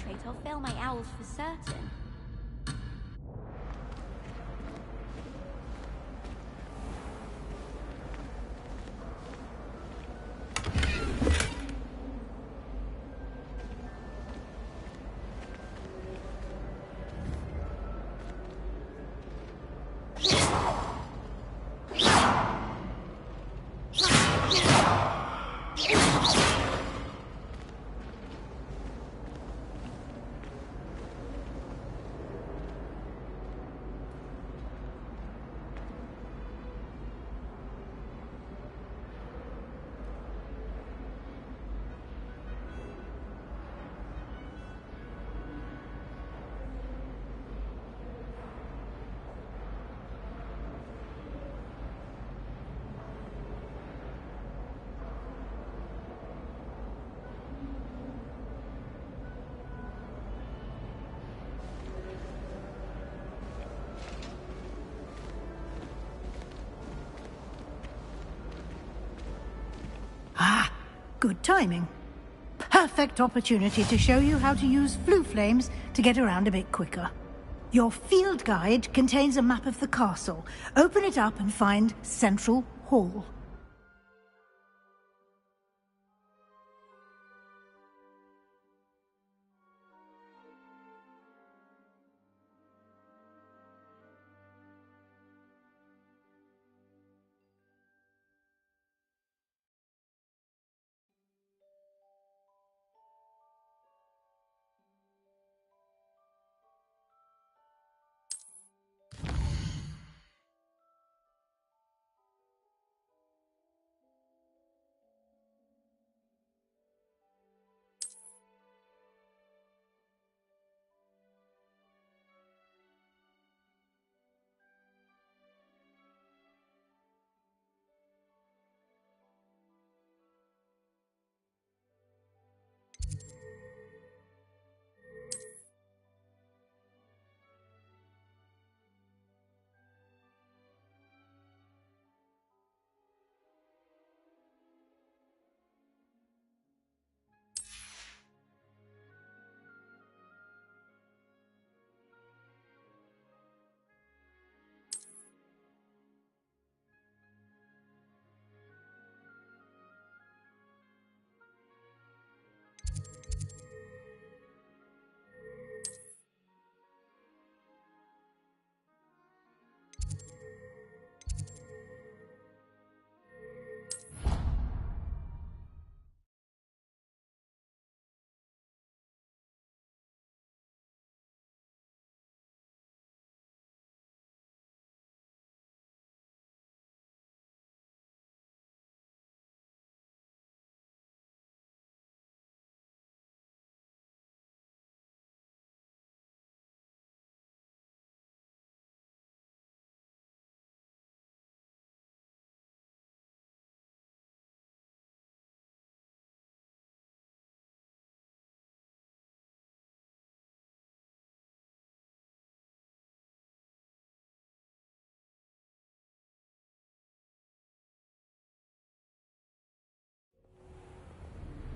concentrate, I'll fail my owls for certain. Ah, good timing. Perfect opportunity to show you how to use flue flames to get around a bit quicker. Your field guide contains a map of the castle. Open it up and find Central Hall.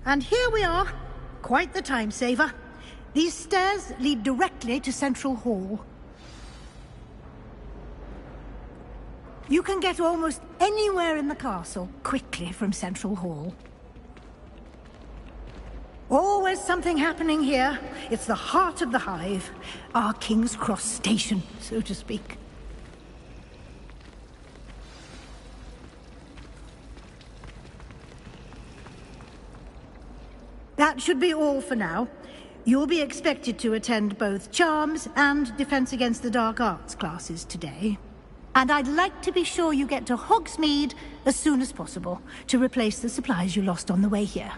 And here we are. Quite the time saver. These stairs lead directly to Central Hall. You can get almost anywhere in the castle quickly from Central Hall. Always something happening here. It's the heart of the hive. Our King's Cross station, so to speak. That should be all for now. You'll be expected to attend both Charms and Defense Against the Dark Arts classes today. And I'd like to be sure you get to Hogsmeade as soon as possible to replace the supplies you lost on the way here.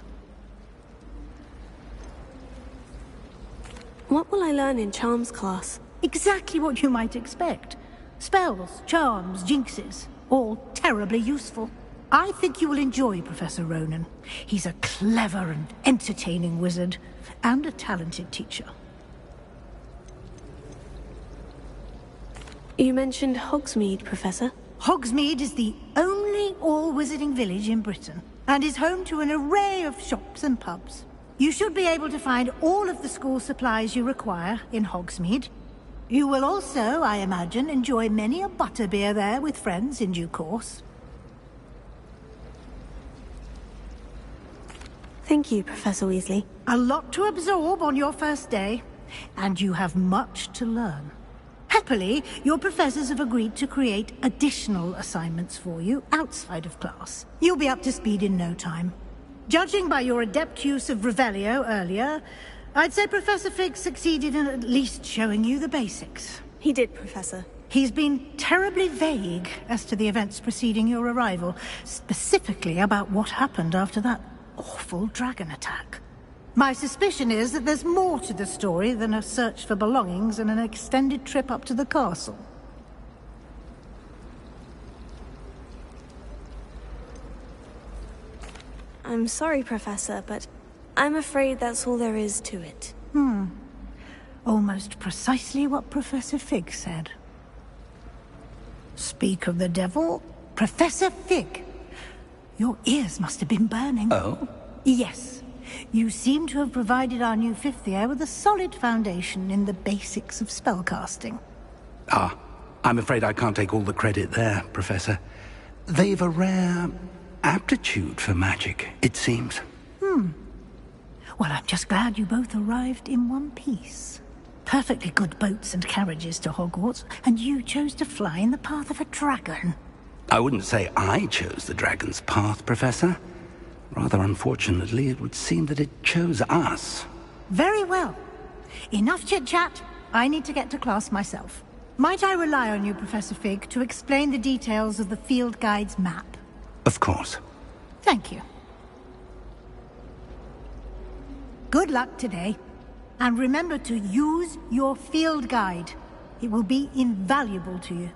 What will I learn in Charms class? Exactly what you might expect. Spells, charms, jinxes, all terribly useful. I think you will enjoy Professor Ronan. He's a clever and entertaining wizard, and a talented teacher. You mentioned Hogsmeade, Professor. Hogsmeade is the only all-wizarding village in Britain, and is home to an array of shops and pubs. You should be able to find all of the school supplies you require in Hogsmeade. You will also, I imagine, enjoy many a butterbeer there with friends in due course. Thank you, Professor Weasley. A lot to absorb on your first day, and you have much to learn. Happily, your professors have agreed to create additional assignments for you outside of class. You'll be up to speed in no time. Judging by your adept use of Revelio earlier, I'd say Professor Fig succeeded in at least showing you the basics. He did, Professor. He's been terribly vague as to the events preceding your arrival, specifically about what happened after that awful dragon attack. My suspicion is that there's more to the story than a search for belongings and an extended trip up to the castle. I'm sorry, Professor, but I'm afraid that's all there is to it. Almost precisely what Professor Fig said. Speak of the devil, Professor Fig. Your ears must have been burning. Oh? Yes. You seem to have provided our new fifth year with a solid foundation in the basics of spellcasting. Ah, I'm afraid I can't take all the credit there, Professor. They've a rare aptitude for magic, it seems. Well, I'm just glad you both arrived in one piece. Perfectly good boats and carriages to Hogwarts, and you chose to fly in the path of a dragon. I wouldn't say I chose the dragon's path, Professor. Rather unfortunately, it would seem that it chose us. Very well. Enough chit-chat. I need to get to class myself. Might I rely on you, Professor Fig, to explain the details of the field guide's map? Of course. Thank you. Good luck today. And remember to use your field guide. It will be invaluable to you.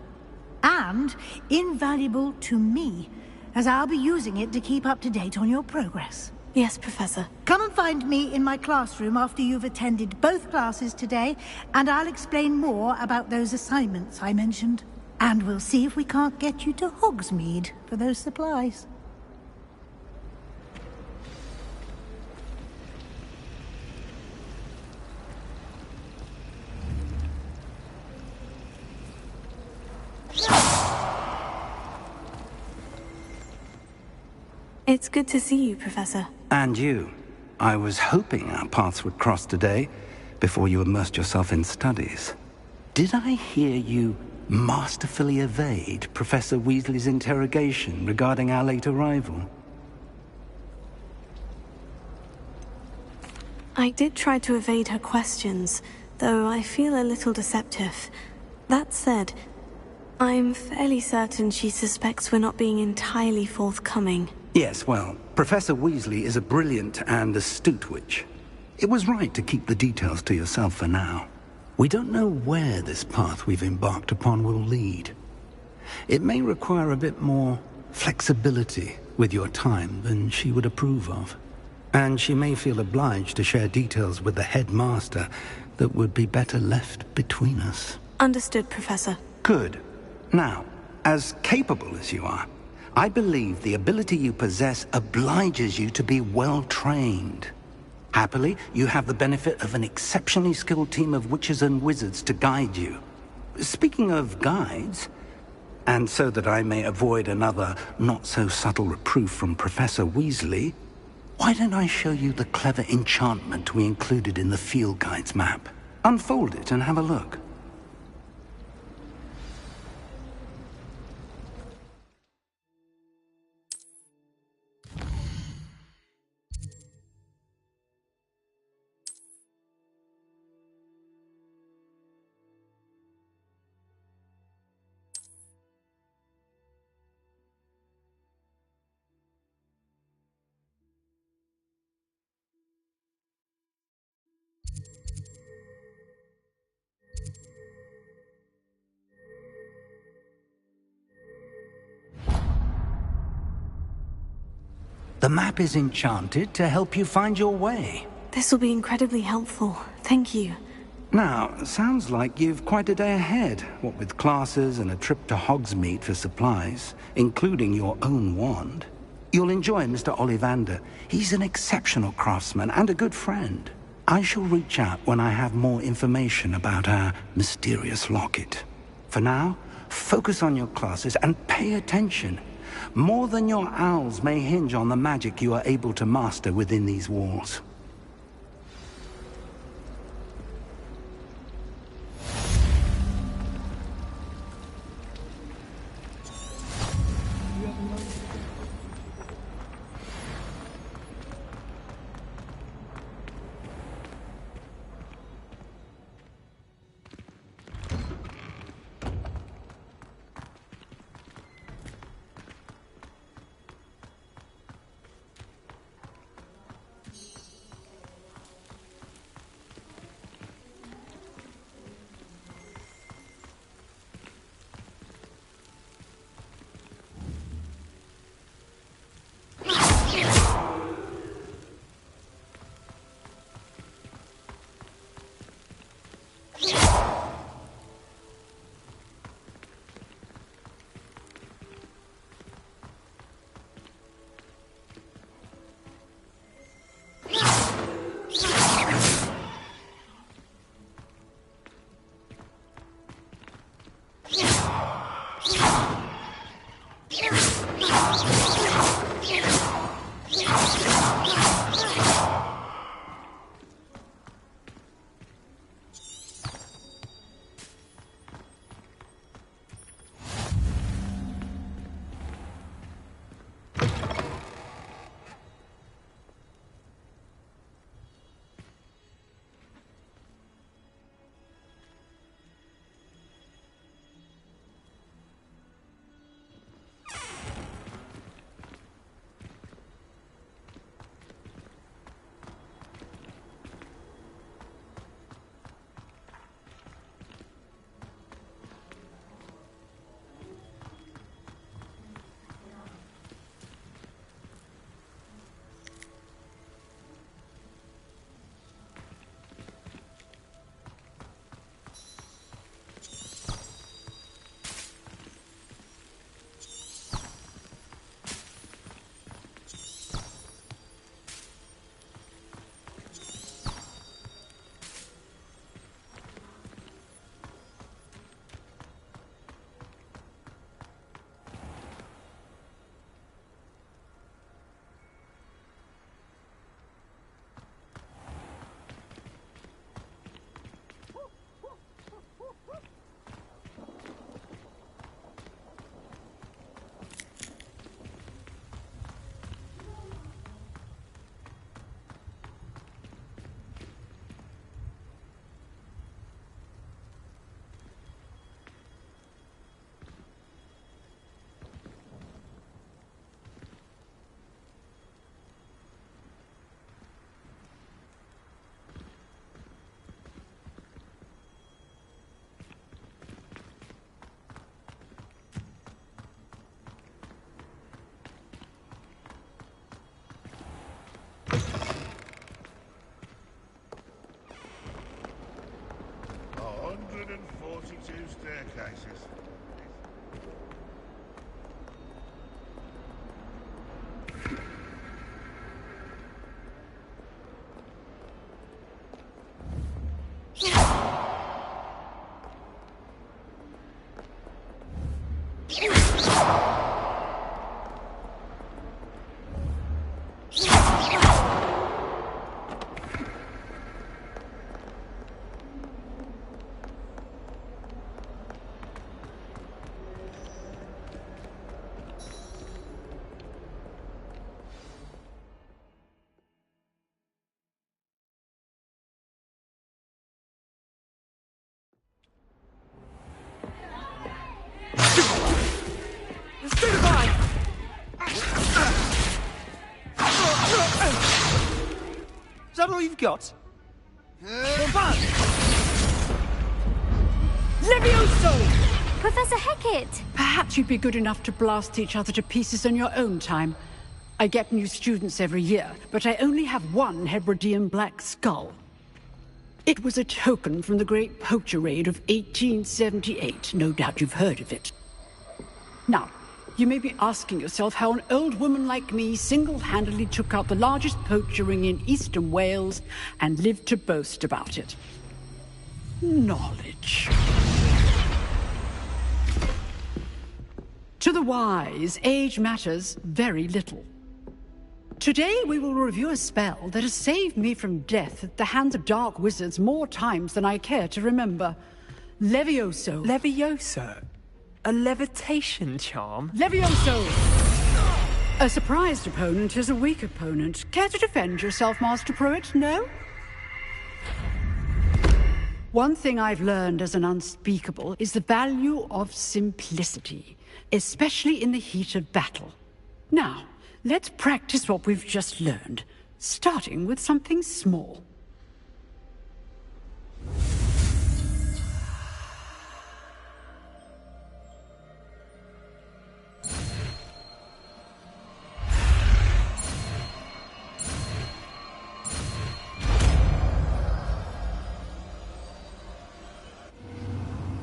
And invaluable to me, as I'll be using it to keep up to date on your progress. Yes, Professor. Come and find me in my classroom after you've attended both classes today, and I'll explain more about those assignments I mentioned. And we'll see if we can't get you to Hogsmeade for those supplies. It's good to see you, Professor. And you. I was hoping our paths would cross today, before you immersed yourself in studies. Did I hear you masterfully evade Professor Weasley's interrogation regarding our late arrival? I did try to evade her questions, though I feel a little deceptive. That said, I'm fairly certain she suspects we're not being entirely forthcoming. Yes, well, Professor Weasley is a brilliant and astute witch. It was right to keep the details to yourself for now. We don't know where this path we've embarked upon will lead. It may require a bit more flexibility with your time than she would approve of. And she may feel obliged to share details with the headmaster that would be better left between us. Understood, Professor. Good. Now, as capable as you are, I believe the ability you possess obliges you to be well trained. Happily, you have the benefit of an exceptionally skilled team of witches and wizards to guide you. Speaking of guides, and so that I may avoid another not-so-subtle reproof from Professor Weasley, why don't I show you the clever enchantment we included in the field guide's map? Unfold it and have a look. The map is enchanted to help you find your way. This will be incredibly helpful. Thank you. Now, sounds like you've quite a day ahead, what with classes and a trip to Hogsmeade for supplies, including your own wand. You'll enjoy Mr. Ollivander. He's an exceptional craftsman and a good friend. I shall reach out when I have more information about our mysterious locket. For now, focus on your classes and pay attention. More than your owls may hinge on the magic you are able to master within these walls. Staircases. Is that all you've got? Levioso! Professor Hecat! Perhaps you'd be good enough to blast each other to pieces on your own time. I get new students every year, but I only have one Hebridean black skull. It was a token from the Great Poacher Raid of 1878. No doubt you've heard of it. Now, you may be asking yourself how an old woman like me single-handedly took out the largest poacher ring in eastern Wales and lived to boast about it. Knowledge. To the wise, age matters very little. Today we will review a spell that has saved me from death at the hands of dark wizards more times than I care to remember. Levioso. Levioso? A levitation charm? Levioso! A surprised opponent is a weak opponent. Care to defend yourself, Master Pruitt? No? One thing I've learned as an unspeakable is the value of simplicity, especially in the heat of battle. Now, let's practice what we've just learned, starting with something small.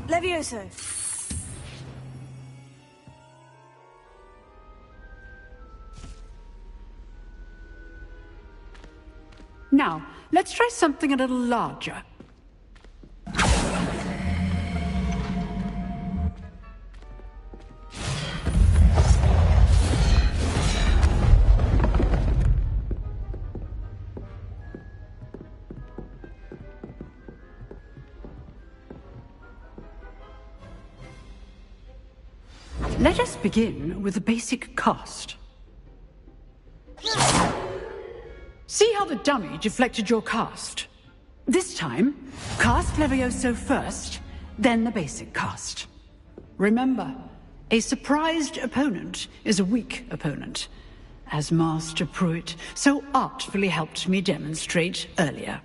Levioso. Now, let's try something a little larger. Let us begin with the basic cast. See how the dummy deflected your cast? This time, cast Levioso first, then the basic cast. Remember, a surprised opponent is a weak opponent, as Master Pruitt so artfully helped me demonstrate earlier.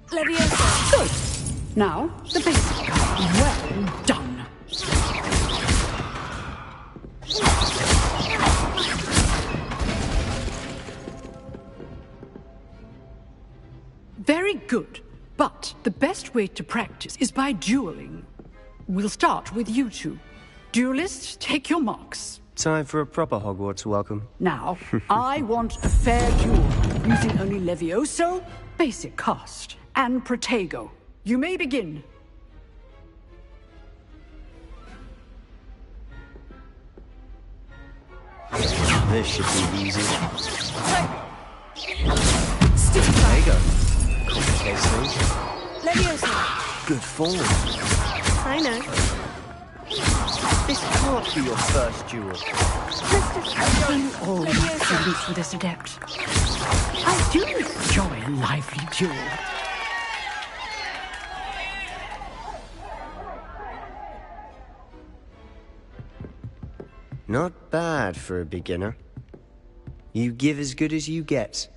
Levioso. Good. Now, the basic cast. Well done. Very good, but the best way to practice is by dueling. We'll start with you two. Duelists, take your marks. Time for a proper Hogwarts welcome. Now, I want a fair duel, using only Levioso, basic cast, and Protego. You may begin. This should be easy. There you go. Casey. Levioso. Good form. I know. This can't be your first duel. You all have students for this adept. I do enjoy a lively duel. Not bad for a beginner. You give as good as you get.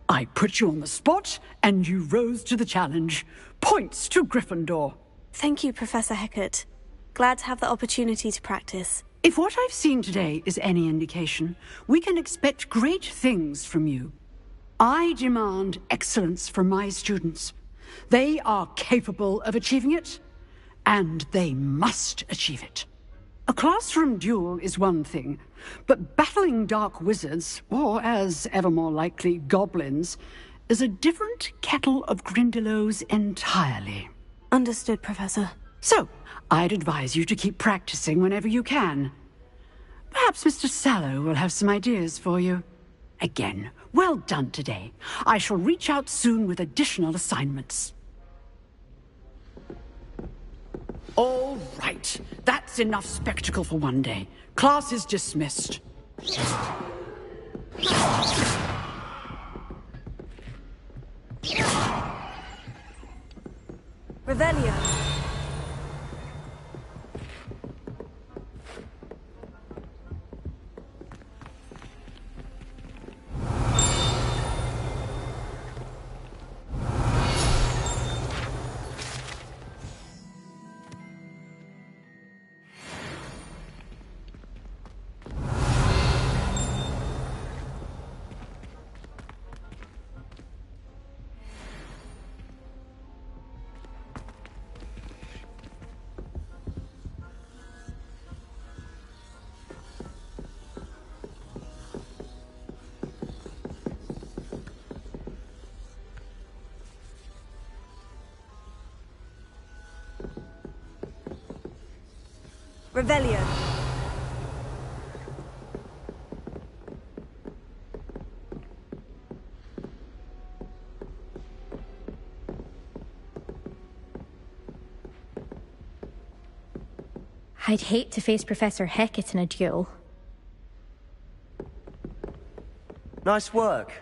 I put you on the spot, and you rose to the challenge. Points to Gryffindor. Thank you, Professor Hecat. Glad to have the opportunity to practice. If what I've seen today is any indication, we can expect great things from you. I demand excellence from my students. They are capable of achieving it, and they must achieve it. A classroom duel is one thing, but battling dark wizards, or as ever more likely, goblins, is a different kettle of Grindylows entirely. Understood, Professor. So, I'd advise you to keep practicing whenever you can. Perhaps Mr. Sallow will have some ideas for you. Again, well done today. I shall reach out soon with additional assignments. All right. That's enough spectacle for one day. Class is dismissed. Revelio. Revelio. I'd hate to face Professor Hecat in a duel. Nice work.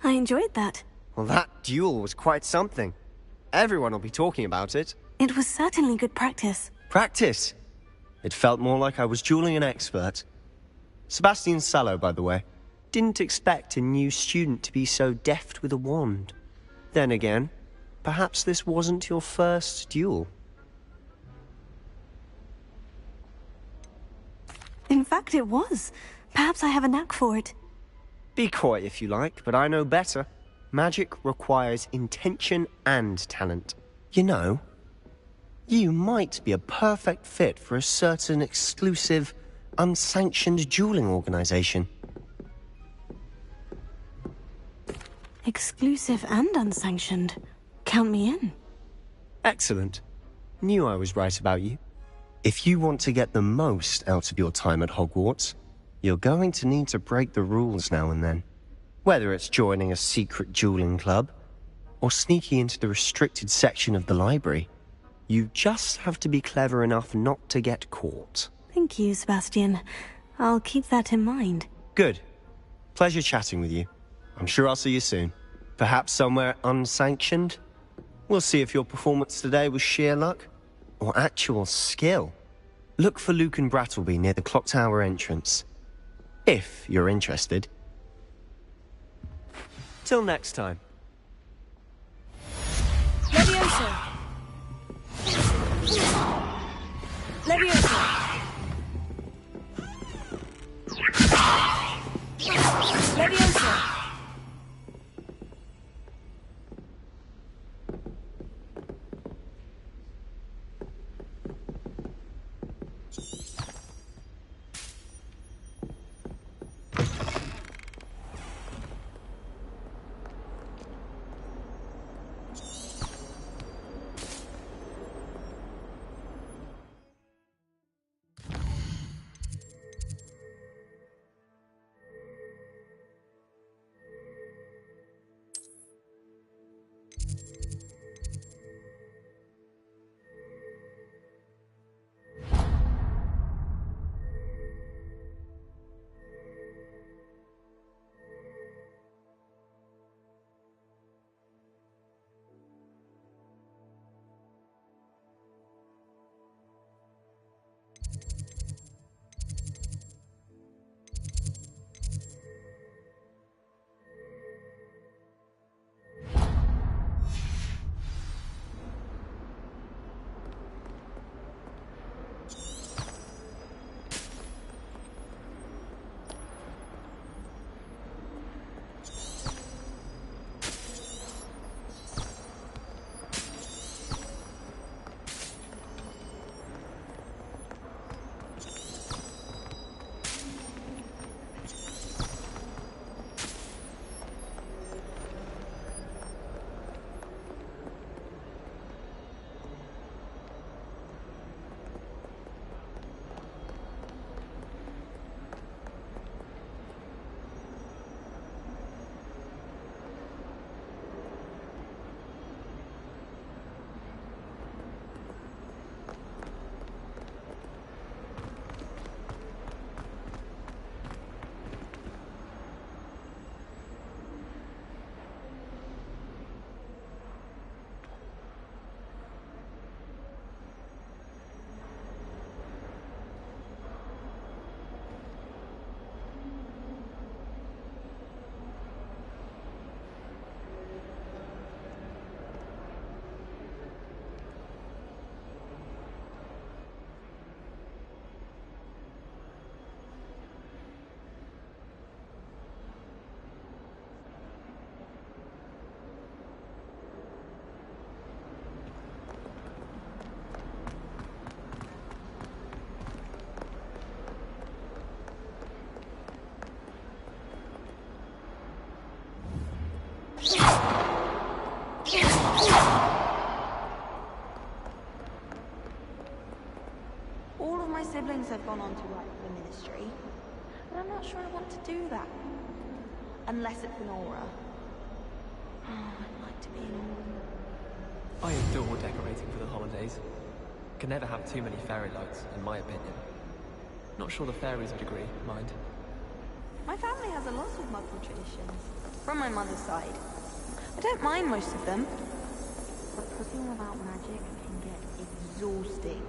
I enjoyed that. Well, that duel was quite something. Everyone will be talking about it. It was certainly good practice. Practice? It felt more like I was dueling an expert. Sebastian Sallow, by the way. Didn't expect a new student to be so deft with a wand. Then again, perhaps this wasn't your first duel. In fact, it was. Perhaps I have a knack for it. Be coy if you like, but I know better. Magic requires intention and talent. You know, you might be a perfect fit for a certain exclusive, unsanctioned dueling organization. Exclusive and unsanctioned. Count me in. Excellent. Knew I was right about you. If you want to get the most out of your time at Hogwarts, you're going to need to break the rules now and then. Whether it's joining a secret dueling club, or sneaking into the restricted section of the library, you just have to be clever enough not to get caught. Thank you, Sebastian. I'll keep that in mind. Good. Pleasure chatting with you. I'm sure I'll see you soon. Perhaps somewhere unsanctioned? We'll see if your performance today was sheer luck, or actual skill. Look for Luke and Brattleby near the clock tower entrance. If you're interested. Till next time. Leviosa. Leviosa. Leviosa. siblings have gone on to work for the Ministry, but I'm not sure I want to do that. Unless it's an aura. Oh, I'd like to be an aura. I adore decorating for the holidays. Can never have too many fairy lights, in my opinion. Not sure the fairies would agree, mind. My family has a lot of Muggle traditions, from my mother's side. I don't mind most of them, but cooking without magic can get exhausting.